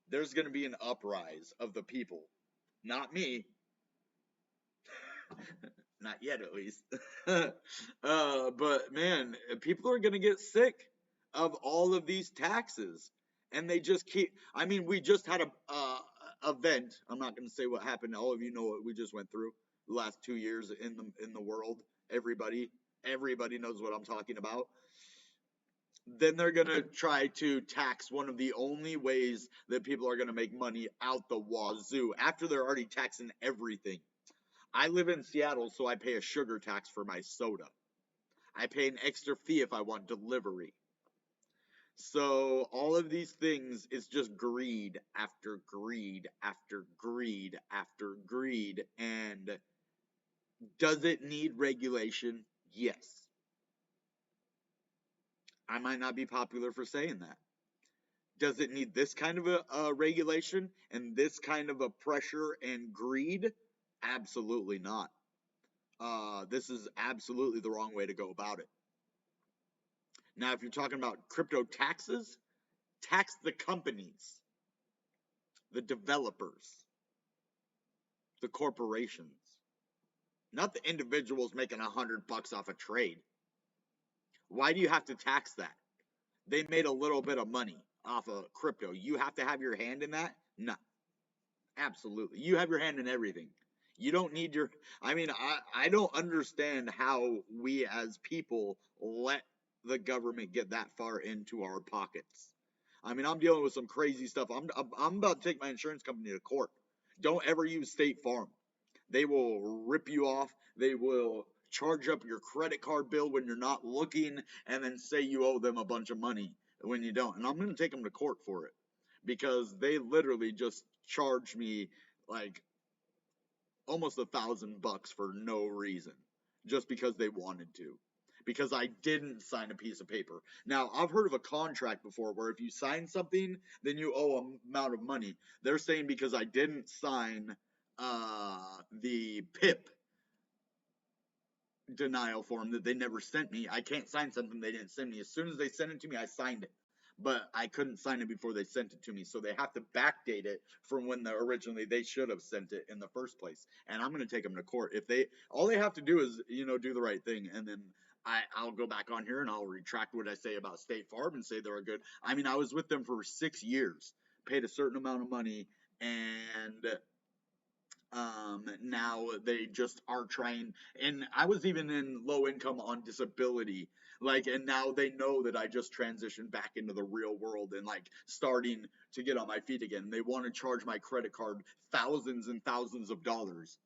there's going to be an uprise of the people. Not me. Not yet, at least. But man, people are going to get sick of all of these taxes, and they just keep. I mean, we just had a event. I'm not going to say what happened. All of you know what we just went through the last 2 years in the world. Everybody knows what I'm talking about. Then they're going to try to tax one of the only ways that people are going to make money out the wazoo after they're already taxing everything. I live in Seattle, so I pay a sugar tax for my soda. I pay an extra fee if I want delivery. So all of these things is just greed after greed after greed after greed. And does it need regulation? Yes. I might not be popular for saying that. Does it need this kind of a regulation and this kind of a pressure and greed? Absolutely not. This is absolutely the wrong way to go about it. Now, if you're talking about crypto taxes, tax the companies, the developers, the corporations, not the individuals making $100 off a trade. Why do you have to tax that? They made a little bit of money off of crypto. You have to have your hand in that? No. Absolutely. You have your hand in everything. You don't need your, I don't understand how we as people let the government get that far into our pockets. I mean, I'm dealing with some crazy stuff. I'm about to take my insurance company to court. Don't ever use State Farm. They will rip you off. They will charge up your credit card bill when you're not looking and then say you owe them a bunch of money when you don't. And I'm going to take them to court for it because they literally just charged me like almost $1,000 for no reason, just because they wanted to, because I didn't sign a piece of paper. Now, I've heard of a contract before where if you sign something, then you owe an amount of money. They're saying because I didn't sign the PIP denial form that they never sent me, I can't sign something they didn't send me. As soon as they sent it to me, I signed it. But I couldn't sign it before they sent it to me. So they have to backdate it from when originally they should have sent it in the first place. And I'm going to take them to court. All they have to do is, do the right thing. And then I'll go back on here and I'll retract what I say about State Farm and say they're good. I mean, I was with them for 6 years, paid a certain amount of money, and Now they just are trying, and I was even in low income on disability, like, and now they know that I just transitioned back into the real world and like starting to get on my feet again. They want to charge my credit card thousands and thousands of dollars.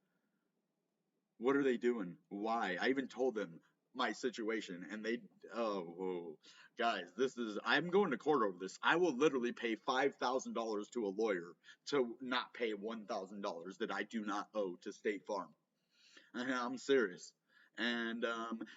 What are they doing? Why? I even told them my situation, and they, oh, guys, I'm going to court over this. I will literally pay $5,000 to a lawyer to not pay $1,000 that I do not owe to State Farm. I'm serious. And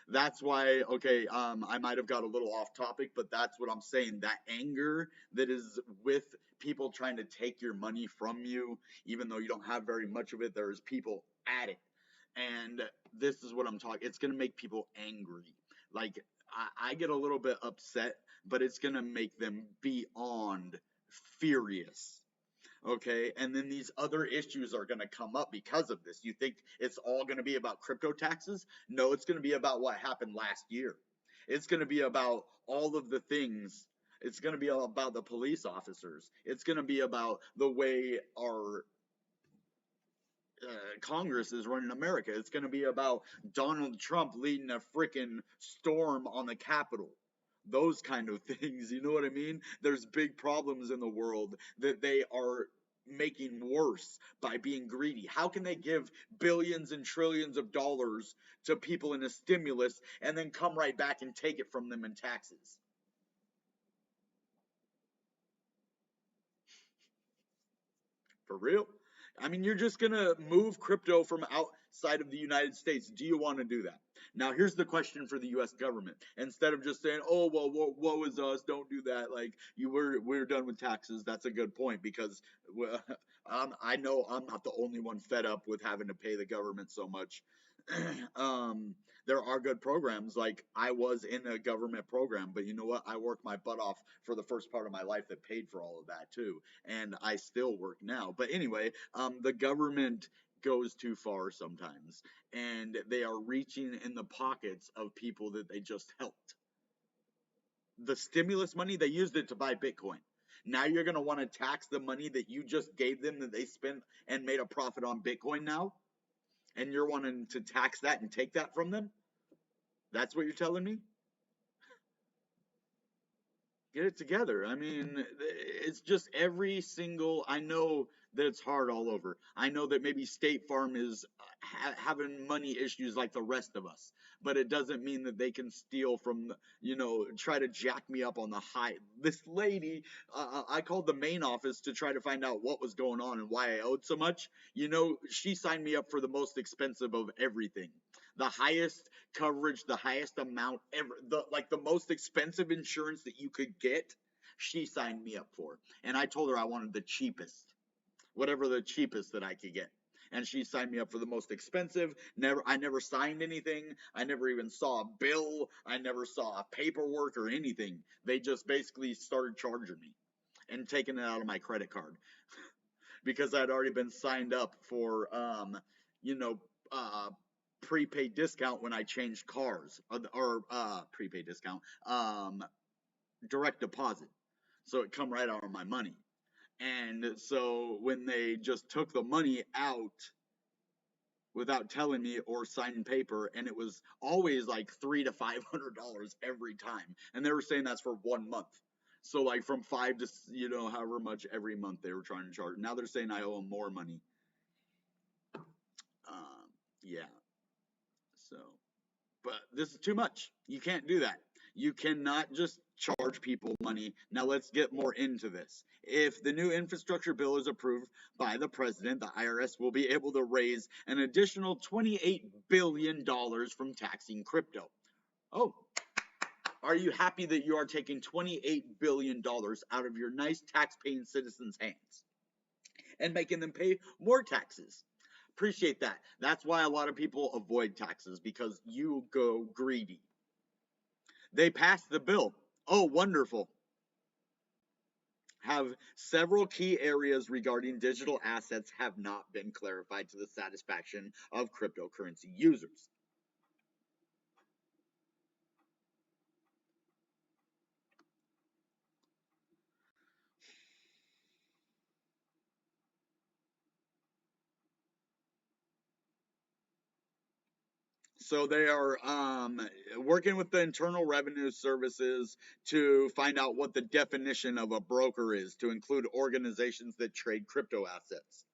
that's why, okay, I might have got a little off topic, but that's what I'm saying. That anger that is with people trying to take your money from you, even though you don't have very much of it, there's people at it. And this is what I'm talking. It's gonna make people angry. Like I get a little bit upset, but it's gonna make them beyond furious. Okay, and then these other issues are going to come up because of this. You think it's all going to be about crypto taxes? No, it's going to be about what happened last year. It's going to be about all of the things. It's going to be about the police officers. It's going to be about the way our Congress is running America. It's going to be about Donald Trump leading a freaking storm on the Capitol. Those kind of things, you know what I mean? There's big problems in the world that they are making worse by being greedy. How can they give billions and trillions of dollars to people in a stimulus and then come right back and take it from them in taxes? For real? I mean, you're just going to move crypto from outside of the United States. Do you want to do that? Now, here's the question for the U.S. government. Instead of just saying, "Oh, well, woe is us, don't do that," like we're done with taxes. That's a good point because well, I know I'm not the only one fed up with having to pay the government so much. There are good programs. Like I was in a government program, but you know what? I worked my butt off for the first part of my life that paid for all of that too, and I still work now. But anyway, the government goes too far sometimes, and they are reaching in the pockets of people that they just helped. The stimulus money, they used it to buy Bitcoin. Now you're going to want to tax the money that you just gave them that they spent and made a profit on Bitcoin now? And you're wanting to tax that and take that from them? That's what you're telling me? Get it together. I mean, it's just every single. I know that it's hard all over. I know that maybe State Farm is having money issues like the rest of us, but it doesn't mean that they can steal from, try to jack me up on the high. This lady, I called the main office to try to find out what was going on and why I owed so much. She signed me up for the most expensive of everything. The highest coverage, the highest amount ever, the most expensive insurance that you could get, she signed me up for. And I told her I wanted the cheapest, whatever the cheapest that I could get. And she signed me up for the most expensive. I never signed anything. I never even saw a bill. I never saw paperwork or anything. They just basically started charging me and taking it out of my credit card because I'd already been signed up for, you know, uh, prepaid discount when I changed cars, or prepaid discount, direct deposit. So it come right out of my money. And so when they just took the money out without telling me or signing paper, and it was always like $300 to $500 every time, and they were saying that's for 1 month. So like from five to however much every month they were trying to charge. Now they're saying I owe them more money. Yeah. So, but this is too much. You can't do that. You cannot just charge people money. Now let's get more into this. If the new infrastructure bill is approved by the president, the IRS will be able to raise an additional $28 billion from taxing crypto. Oh, are you happy that you are taking $28 billion out of your nice tax-paying citizens' hands and making them pay more taxes? Appreciate that. That's why a lot of people avoid taxes, because you go greedy. They passed the bill. Oh, wonderful. Have several key areas regarding digital assets have not been clarified to the satisfaction of cryptocurrency users. So they are working with the Internal Revenue Services to find out what the definition of a broker is, to include organizations that trade crypto assets.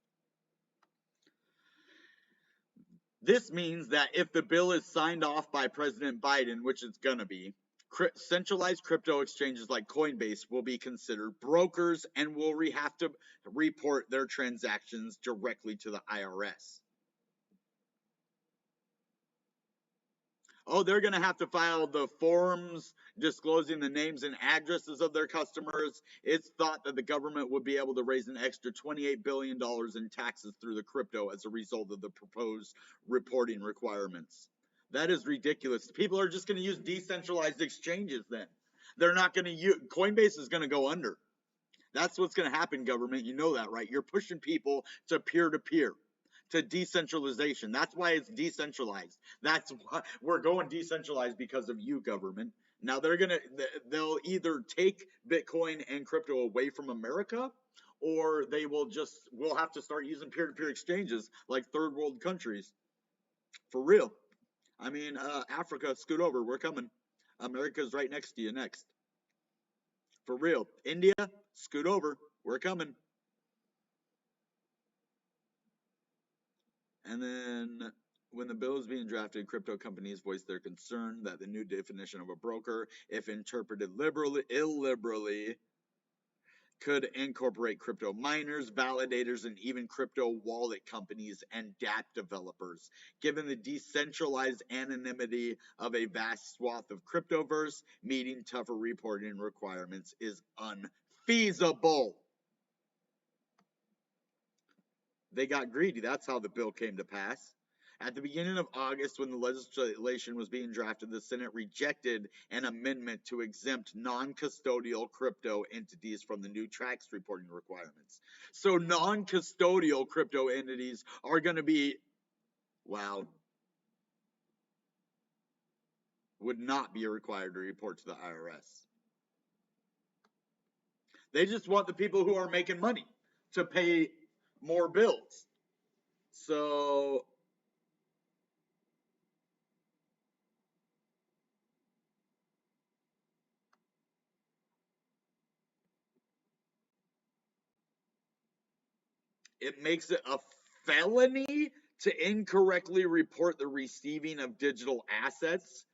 This means that if the bill is signed off by President Biden, which it's going to be, centralized crypto exchanges like Coinbase will be considered brokers and will have to report their transactions directly to the IRS. Oh, they're going to have to file the forms disclosing the names and addresses of their customers. It's thought that the government would be able to raise an extra $28 billion in taxes through the crypto as a result of the proposed reporting requirements. That is ridiculous. People are just going to use decentralized exchanges then. They're not going to use, Coinbase is going to go under. That's what's going to happen, government. You know that, right? You're pushing people to peer-to-peer. To decentralization. That's why it's decentralized. That's why we're going decentralized, because of you, government. Now they'll either take Bitcoin and crypto away from America, or we'll have to start using peer-to-peer exchanges like third world countries. For real. I mean, Africa, scoot over. We're coming. America's right next to you next. For real. India, scoot over. We're coming. And then when the bill is being drafted, crypto companies voiced their concern that the new definition of a broker, if interpreted illiberally, could incorporate crypto miners, validators, and even crypto wallet companies and dApp developers. Given the decentralized anonymity of a vast swath of cryptoverse, meeting tougher reporting requirements is unfeasible. They got greedy. That's how the bill came to pass. At the beginning of August, when the legislation was being drafted, the Senate rejected an amendment to exempt non-custodial crypto entities from the new tax reporting requirements. So non-custodial crypto entities are going to be, would not be required to report to the IRS. They just want the people who are making money to pay more bills. So it makes it a felony to incorrectly report the receiving of digital assets.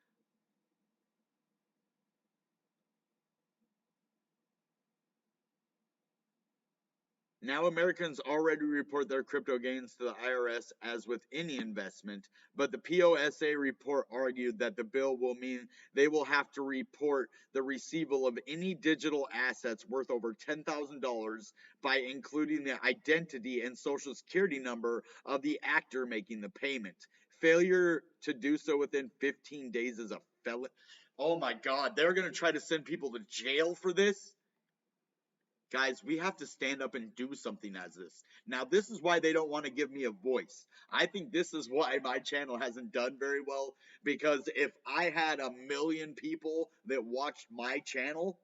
Now, Americans already report their crypto gains to the IRS as with any investment, but the POSA report argued that the bill will mean they will have to report the receival of any digital assets worth over $10,000 by including the identity and social security number of the actor making the payment. Failure to do so within 15 days is a felony. Oh my God, they're going to try to send people to jail for this? Guys, we have to stand up and do something as this. Now, this is why they don't want to give me a voice. I think this is why my channel hasn't done very well, because if I had 1 million people that watched my channel,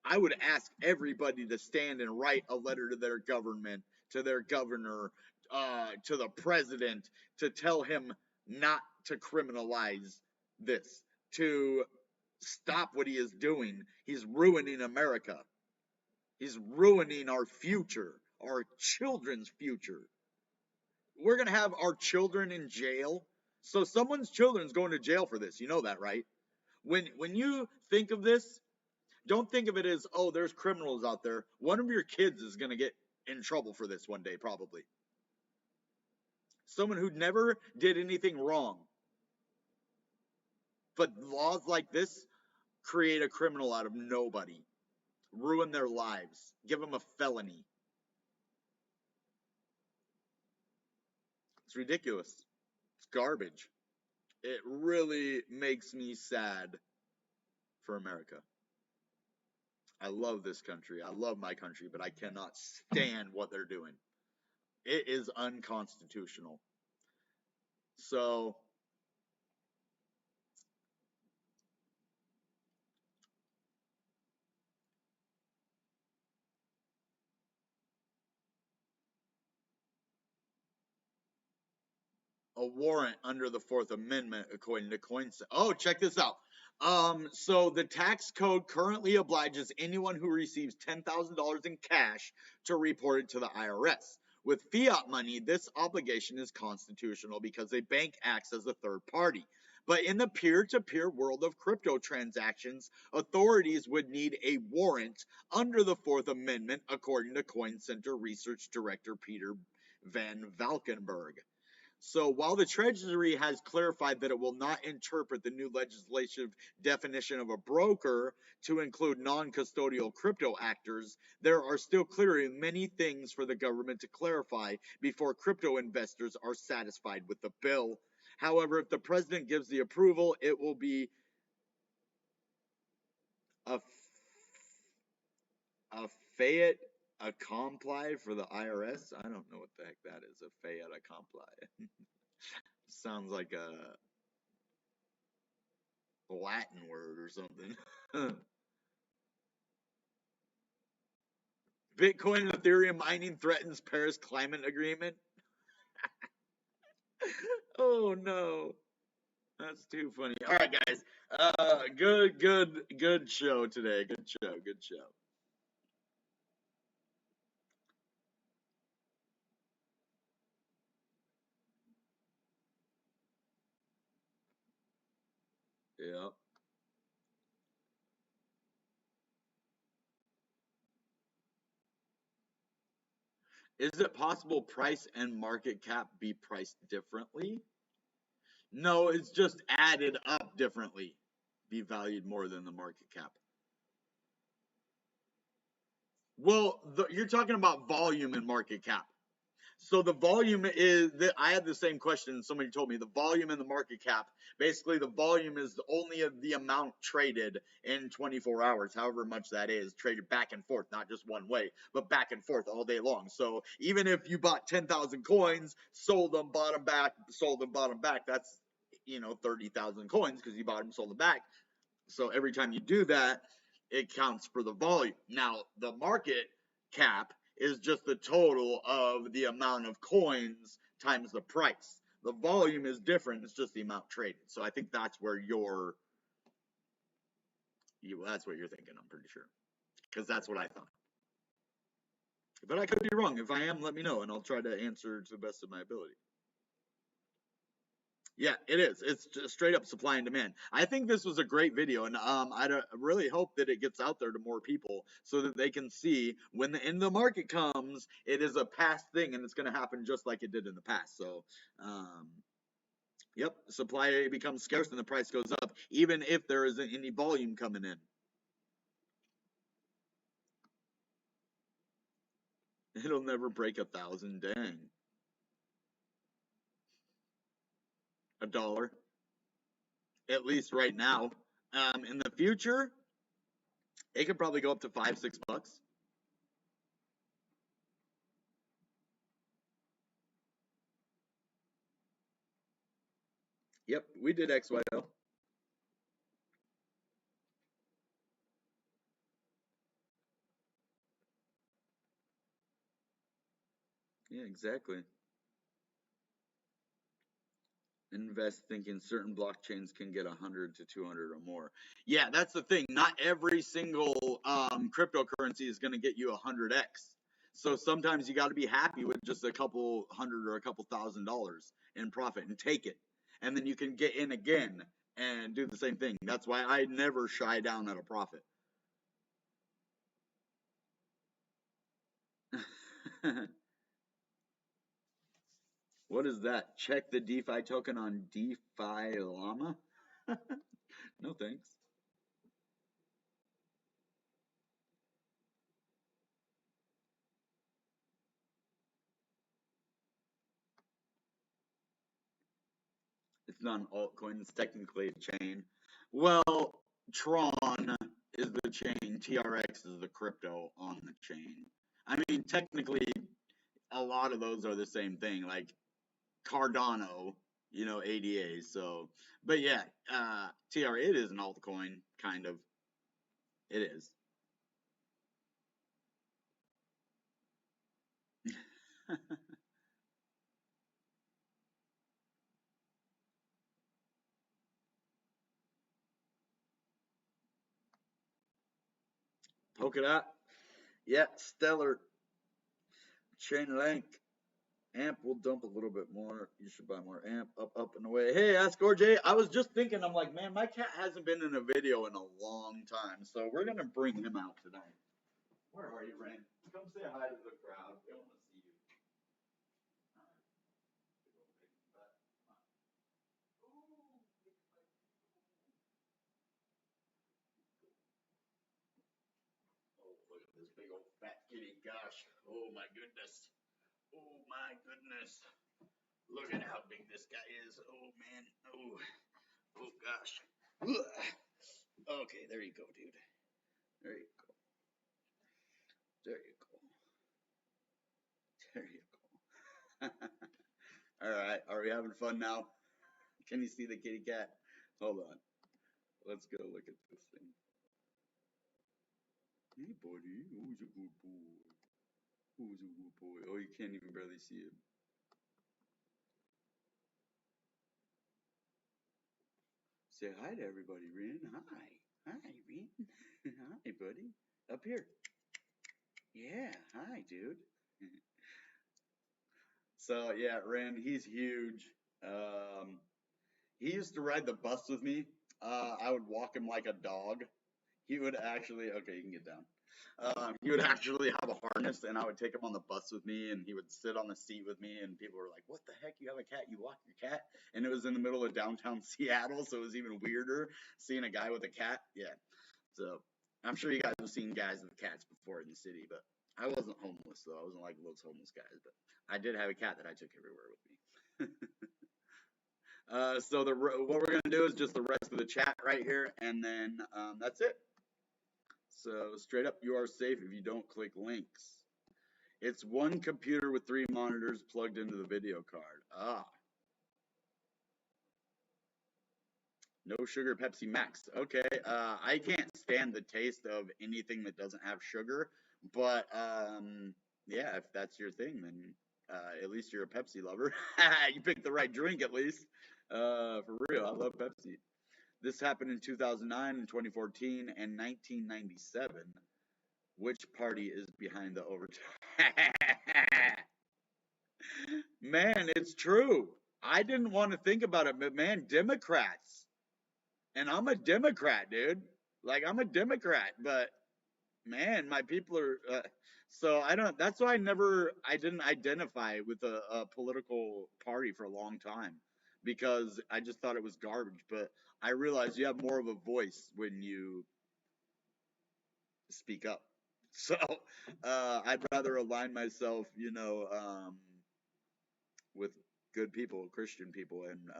I would ask everybody to stand and write a letter to their government, to their governor, to the president, to tell him not to criminalize this, to stop what he is doing. He's ruining America. He's ruining our future, our children's future. We're going to have our children in jail. So someone's children's going to jail for this. You know that, right? When you think of this, don't think of it as, oh, there's criminals out there. One of your kids is going to get in trouble for this one day, probably. Someone who never did anything wrong. But laws like this create a criminal out of nobody. Ruin their lives. Give them a felony. It's ridiculous. It's garbage. It really makes me sad for America. I love this country. I love my country, but I cannot stand what they're doing. It is unconstitutional. So a warrant under the Fourth Amendment, according to Coins. Oh, check this out. So the tax code currently obliges anyone who receives $10,000 in cash to report it to the IRS. With fiat money, this obligation is constitutional because a bank acts as a third party. But in the peer-to-peer world of crypto transactions, authorities would need a warrant under the Fourth Amendment, according to Coin Center Research Director Peter Van Valkenburg. So while the Treasury has clarified that it will not interpret the new legislative definition of a broker to include non-custodial crypto actors, there are still clearly many things for the government to clarify before crypto investors are satisfied with the bill. However, if the president gives the approval, it will be a fait accompli for the IRS. I don't know what the heck that is, a fait accompli. Sounds like a Latin word or something. Bitcoin and Ethereum mining threatens Paris climate agreement. Oh no, that's too funny. All right, guys. Good show today. Good show. Yeah. Is it possible price and market cap be priced differently? No, it's just added up differently. Be valued more than the market cap. Well, you're talking about volume and market cap. So the volume is, I had the same question. Somebody told me the volume and the market cap. Basically, the volume is only of the amount traded in 24 hours, however much that is, traded back and forth, not just one way, but back and forth all day long. So even if you bought 10,000 coins, sold them, bought them back, sold them, bought them back, that's 30,000 coins because you bought them, sold them back. So every time you do that, it counts for the volume. Now, the market cap is just the total of the amount of coins times the price. The volume is different. It's just the amount traded. So I think that's where that's what you're thinking, I'm pretty sure. Because that's what I thought. But I could be wrong. If I am, let me know, and I'll try to answer to the best of my ability. Yeah, it is. It's just straight up supply and demand. I think this was a great video, and I really hope that it gets out there to more people so that they can see when the end of the market comes, it is a past thing, and it's going to happen just like it did in the past. So, yep, supply becomes scarce and the price goes up, even if there isn't any volume coming in. It'll never break 1,000. Dang. $1. At least right now. In the future, it could probably go up to $5, $6. Yep, we did XYO. Yeah, exactly. Invest thinking certain blockchains can get 100 to 200 or more. Yeah, that's the thing. Not every single cryptocurrency is going to get you 100x. So sometimes you got to be happy with just a couple hundred or a couple $1,000s in profit and take it. And then you can get in again and do the same thing. That's why I never shy down at a profit. What is that? Check the DeFi token on DeFi Llama? No thanks. It's not an altcoin, it's technically a chain. Well, Tron is the chain, TRX is the crypto on the chain. I mean, technically, a lot of those are the same thing, like Cardano, ADA. So, but yeah, it is an altcoin, kind of. It is. Look at that. Yeah, stellar. Chain link. Amp will dump a little bit more. You should buy more amp. Up, and away. Hey, Ask RJ. I was just thinking, I'm like, man, my cat hasn't been in a video in a long time, so we're going to bring him out tonight. Where are you, Ren? Come say hi to the crowd. They want to see you. Oh, look at this big old fat kitty. Gosh. Oh, my goodness. Oh, my goodness. Look at how big this guy is. Oh, man. Oh, oh gosh. Okay, there you go, dude. There you go. There you go. There you go. All right, are we having fun now? Can you see the kitty cat? Hold on. Let's go look at this thing. Hey, buddy. Who's a good boy? Who's a good boy? Oh, you can't even barely see him. Say hi to everybody, Ren. Hi. Hi, Ren. Hi, buddy. Up here. Yeah. Hi, dude. So, yeah, Ren, he's huge. He used to ride the bus with me. I would walk him like a dog. He would actually, okay, you can get down. He would actually have a harness, and I would take him on the bus with me, and he would sit on the seat with me, and people were like, what the heck, you have a cat, you walk your cat? And it was in the middle of downtown Seattle, so it was even weirder seeing a guy with a cat. Yeah, so I'm sure you guys have seen guys with cats before in the city, but I wasn't homeless, though. I wasn't like those homeless guys, but I did have a cat that I took everywhere with me. So what we're going to do is just the rest of the chat right here, and then that's it. So straight up, you are safe if you don't click links. It's one computer with 3 monitors plugged into the video card. Ah. No sugar Pepsi Max. Okay, I can't stand the taste of anything that doesn't have sugar, but yeah, if that's your thing, then at least you're a Pepsi lover. You picked the right drink at least. For real, I love Pepsi. This happened in 2009 and 2014 and 1997. Which party is behind the overtime? Man, it's true. I didn't want to think about it, but man, Democrats. And I'm a Democrat, dude. Like, I'm a Democrat, but man, my people are. So I don't. That's why I didn't identify with a political party for a long time, because I just thought it was garbage. But I realized you have more of a voice when you speak up. So I'd rather align myself, with good people, Christian people, and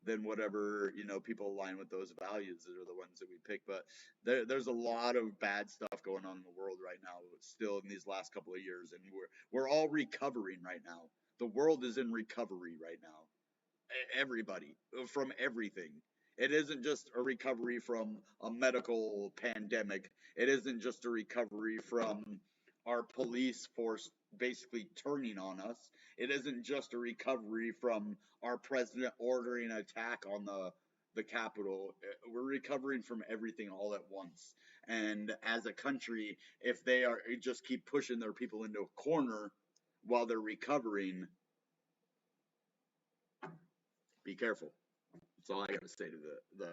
than whatever people align with those values that are the ones that we pick. But there's a lot of bad stuff going on in the world right now, still in these last couple of years, and we're all recovering right now. The world is in recovery right now. Everybody from everything. It isn't just a recovery from a medical pandemic. It isn't just a recovery from our police force basically turning on us. It isn't just a recovery from our president ordering an attack on the Capitol. We're recovering from everything all at once. And as a country, if they are just keep pushing their people into a corner while they're recovering, be careful. That's all I got to say to the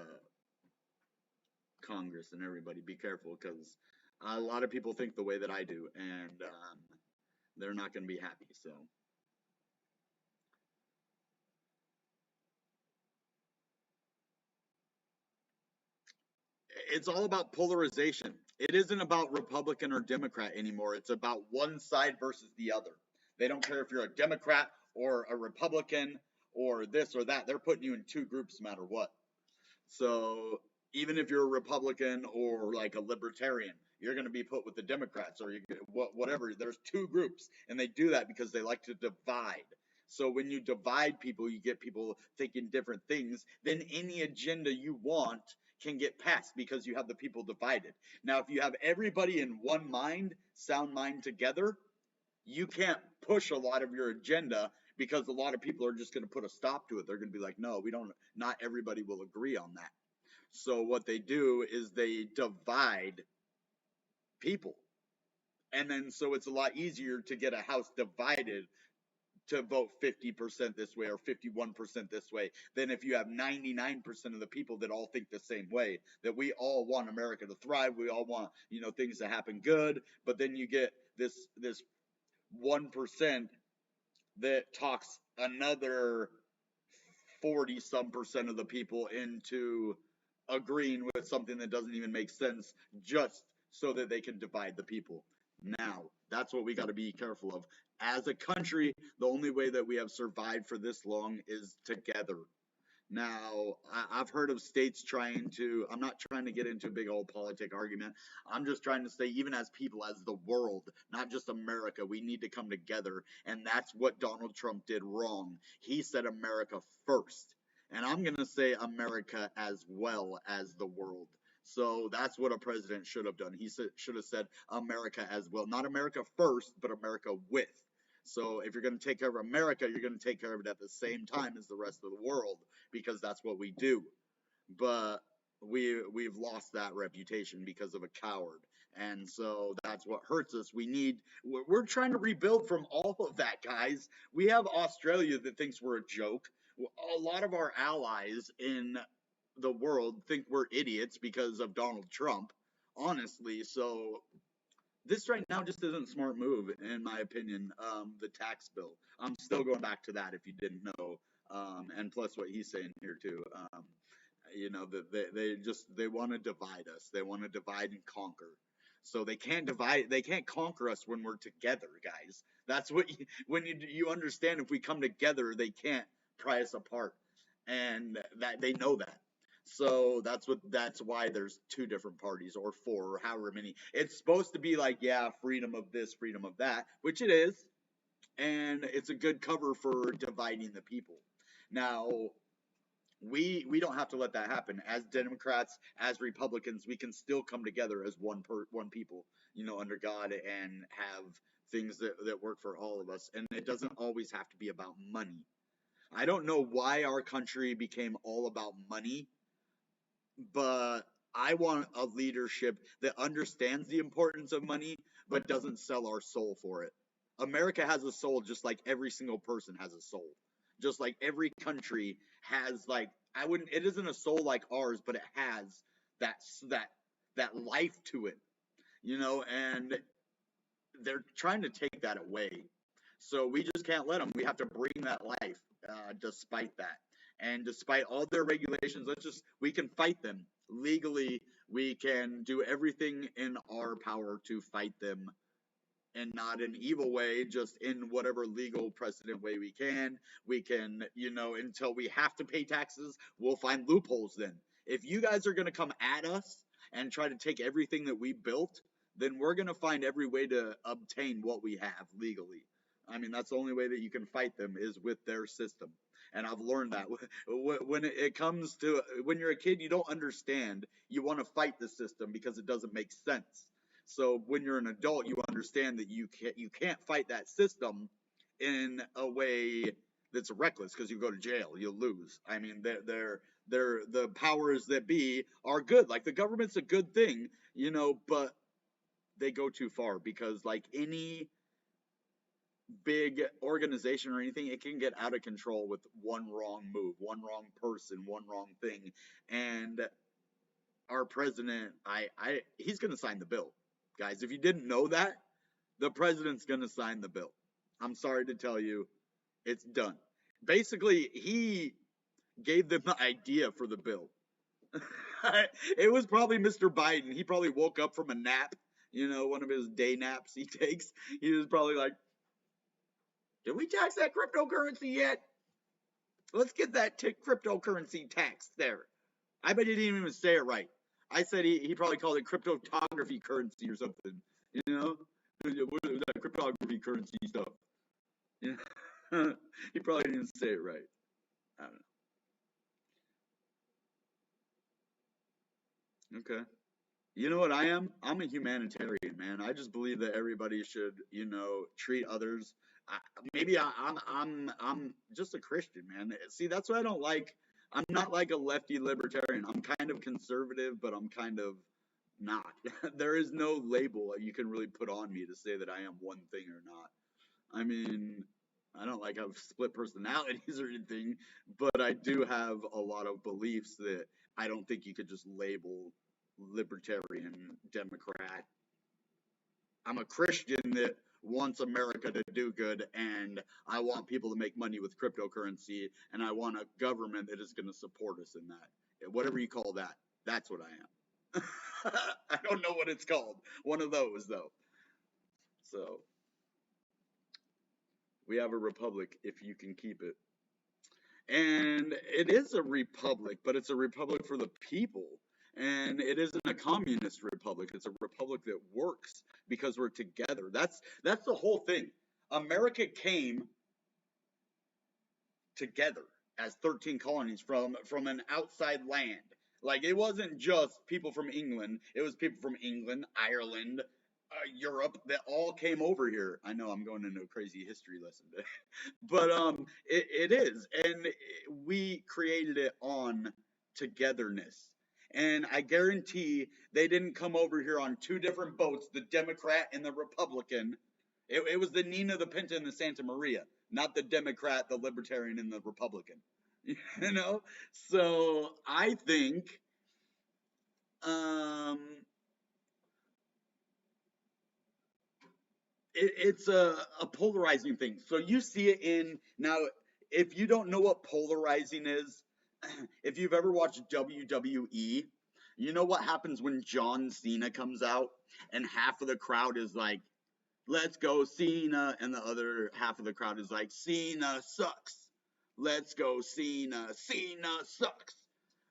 Congress and everybody. Be careful, because a lot of people think the way that I do, and they're not going to be happy. So it's all about polarization. It isn't about Republican or Democrat anymore. It's about one side versus the other. They don't care if you're a Democrat or a Republican or this or that. They're putting you in 2 groups no matter what. So even if you're a Republican or like a libertarian, you're going to be put with the Democrats or whatever. There's 2 groups, and they do that because they like to divide. So when you divide people, you get people thinking different things. Then any agenda you want can get passed because you have the people divided. Now, if you have everybody in one mind, sound mind together, you can't push a lot of your agenda, because a lot of people are just going to put a stop to it. They're going to be like, no, we don't, not everybody will agree on that. So what they do is they divide people. And then so it's a lot easier to get a house divided to vote 50% this way or 51% this way than if you have 99% of the people that all think the same way, that we all want America to thrive, we all want, you know, things to happen good, but then you get this 1% that talks another 40 some percent of the people into agreeing with something that doesn't even make sense just so that they can divide the people. Now, that's what we got to be careful of. As a country, the only way that we have survived for this long is together. Now, I've heard of states trying to, I'm not trying to get into a big old politic argument. I'm just trying to say, even as people, as the world, not just America, we need to come together. And that's what Donald Trump did wrong. He said America first. And I'm going to say America as well as the world. So that's what a president should have done. He should have said America as well. Not America first, but America with. So if you're going to take care of America, you're going to take care of it at the same time as the rest of the world, because that's what we do. But we've lost that reputation because of a coward. And so that's what hurts us. We're trying to rebuild from all of that, guys. We have Australia that thinks we're a joke. A lot of our allies in the world think we're idiots because of Donald Trump, honestly. So this right now just isn't a smart move, in my opinion. The tax bill. I'm still going back to that if you didn't know. And plus what he's saying here too. You know, they want to divide us. They want to divide and conquer. So they can't conquer us when we're together, guys. That's what when you understand, if we come together, they can't pry us apart. And that they know that. So that's why there's two different parties, or four, or however many. It's supposed to be like, yeah, freedom of this, freedom of that, which it is, and it's a good cover for dividing the people. Now, we don't have to let that happen. As Democrats, as Republicans, we can still come together as one people, you know, under God, and have things that work for all of us. And it doesn't always have to be about money. I don't know why our country became all about money, but I want a leadership that understands the importance of money, but doesn't sell our soul for it. America has a soul just like every single person has a soul. Just like every country has, like, it isn't a soul like ours, but it has that life to it, you know, and they're trying to take that away. So we just can't let them. We have to bring that life, despite that. And despite all their regulations, we can fight them. Legally, we can do everything in our power to fight them, and not in evil way, just in whatever legal precedent way we can. We can, you know, until we have to pay taxes, we'll find loopholes then. If you guys are going to come at us and try to take everything that we built, then we're going to find every way to obtain what we have legally. I mean, that's the only way that you can fight them, is with their system. And I've learned that when it comes to, when you're a kid, you don't understand. You want to fight the system because it doesn't make sense. So when you're an adult, you understand that you can't fight that system in a way that's reckless, because you go to jail, you'll lose. I mean, the powers that be are good. Like, the government's a good thing, you know, but they go too far, because like any big organization or anything, it can get out of control with one wrong move, one wrong person, one wrong thing. And our president, he's going to sign the bill. Guys, if you didn't know that, the president's going to sign the bill. I'm sorry to tell you, it's done. Basically, he gave them the idea for the bill. It was probably Mr. Biden. He probably woke up from a nap, you know, one of his day naps he takes. He was probably like, did we tax that cryptocurrency yet? Let's get that cryptocurrency tax there. I bet he didn't even say it right. I said he probably called it cryptography currency or something. You know? What is that cryptography currency stuff? You know? He probably didn't say it right. I don't know. Okay. You know what I am? I'm a humanitarian, man. I just believe that everybody should, you know, treat others. I'm just a Christian, man. See, that's what I don't like. I'm not like a lefty libertarian. I'm kind of conservative, but I'm kind of not. There is no label you can really put on me to say that I am one thing or not. I mean, I don't like have split personalities or anything, but I do have a lot of beliefs that I don't think you could just label libertarian, Democrat. I'm a Christian that wants America to do good, and I want people to make money with cryptocurrency, and I want a government that is going to support us in that. Whatever you call that, that's what I am. I don't know what it's called. One of those, though. So, we have a republic if you can keep it. And it is a republic, but it's a republic for the people. And it isn't a communist republic. It's a republic that works because we're together. That's the whole thing. America came together as 13 colonies from an outside land. Like, it wasn't just people from England. It was people from England, Ireland, Europe that all came over here. I know I'm going into a crazy history lesson today, but it is, and we created it on togetherness. And I guarantee they didn't come over here on two different boats, the Democrat and the Republican. It was the Nina, the Pinta, and the Santa Maria, not the Democrat, the Libertarian, and the Republican. You know? So I think it's a polarizing thing. So you see it in, now, if you don't know what polarizing is, if you've ever watched WWE, you know what happens when John Cena comes out and half of the crowd is like, let's go Cena, and the other half of the crowd is like, Cena sucks. Let's go Cena. Cena sucks.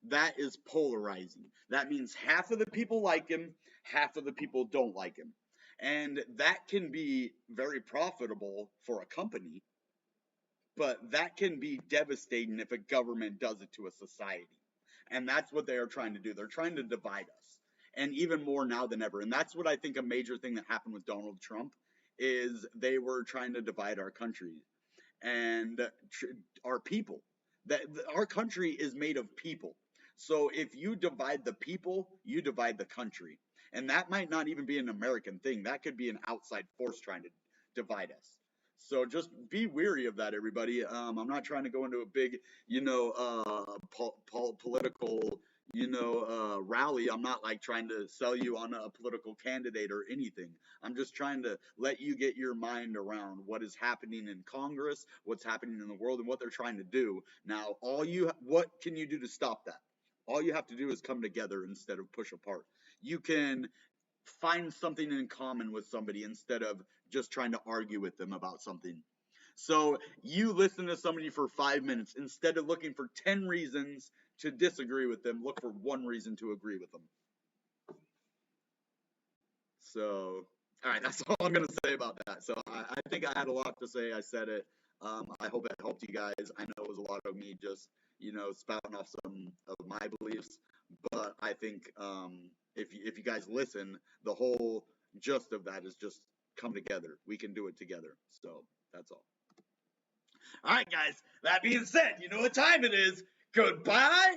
That is polarizing. That means half of the people like him, half of the people don't like him. And that can be very profitable for a company, but that can be devastating if a government does it to a society. And that's what they are trying to do. They're trying to divide us, and even more now than ever. And that's what I think a major thing that happened with Donald Trump is they were trying to divide our country and our people. That our country is made of people. So if you divide the people, you divide the country. And that might not even be an American thing. That could be an outside force trying to divide us. So just be weary of that, everybody. I'm not trying to go into a big, political, rally. I'm not like trying to sell you on a political candidate or anything. I'm just trying to let you get your mind around what is happening in Congress, what's happening in the world, and what they're trying to do. Now, what can you do to stop that? All you have to do is come together instead of push apart. You can find something in common with somebody instead of just trying to argue with them about something. So you listen to somebody for 5 minutes. Instead of looking for 10 reasons to disagree with them, look for one reason to agree with them. So, all right, that's all I'm going to say about that. So I think I had a lot to say. I said it. I hope it helped you guys. I know it was a lot of me just, spouting off some of my beliefs, but I think if you guys listen, the whole gist of that is just come together. We can do it together. So that's all. All right, guys. That being said, you know what time it is. Goodbye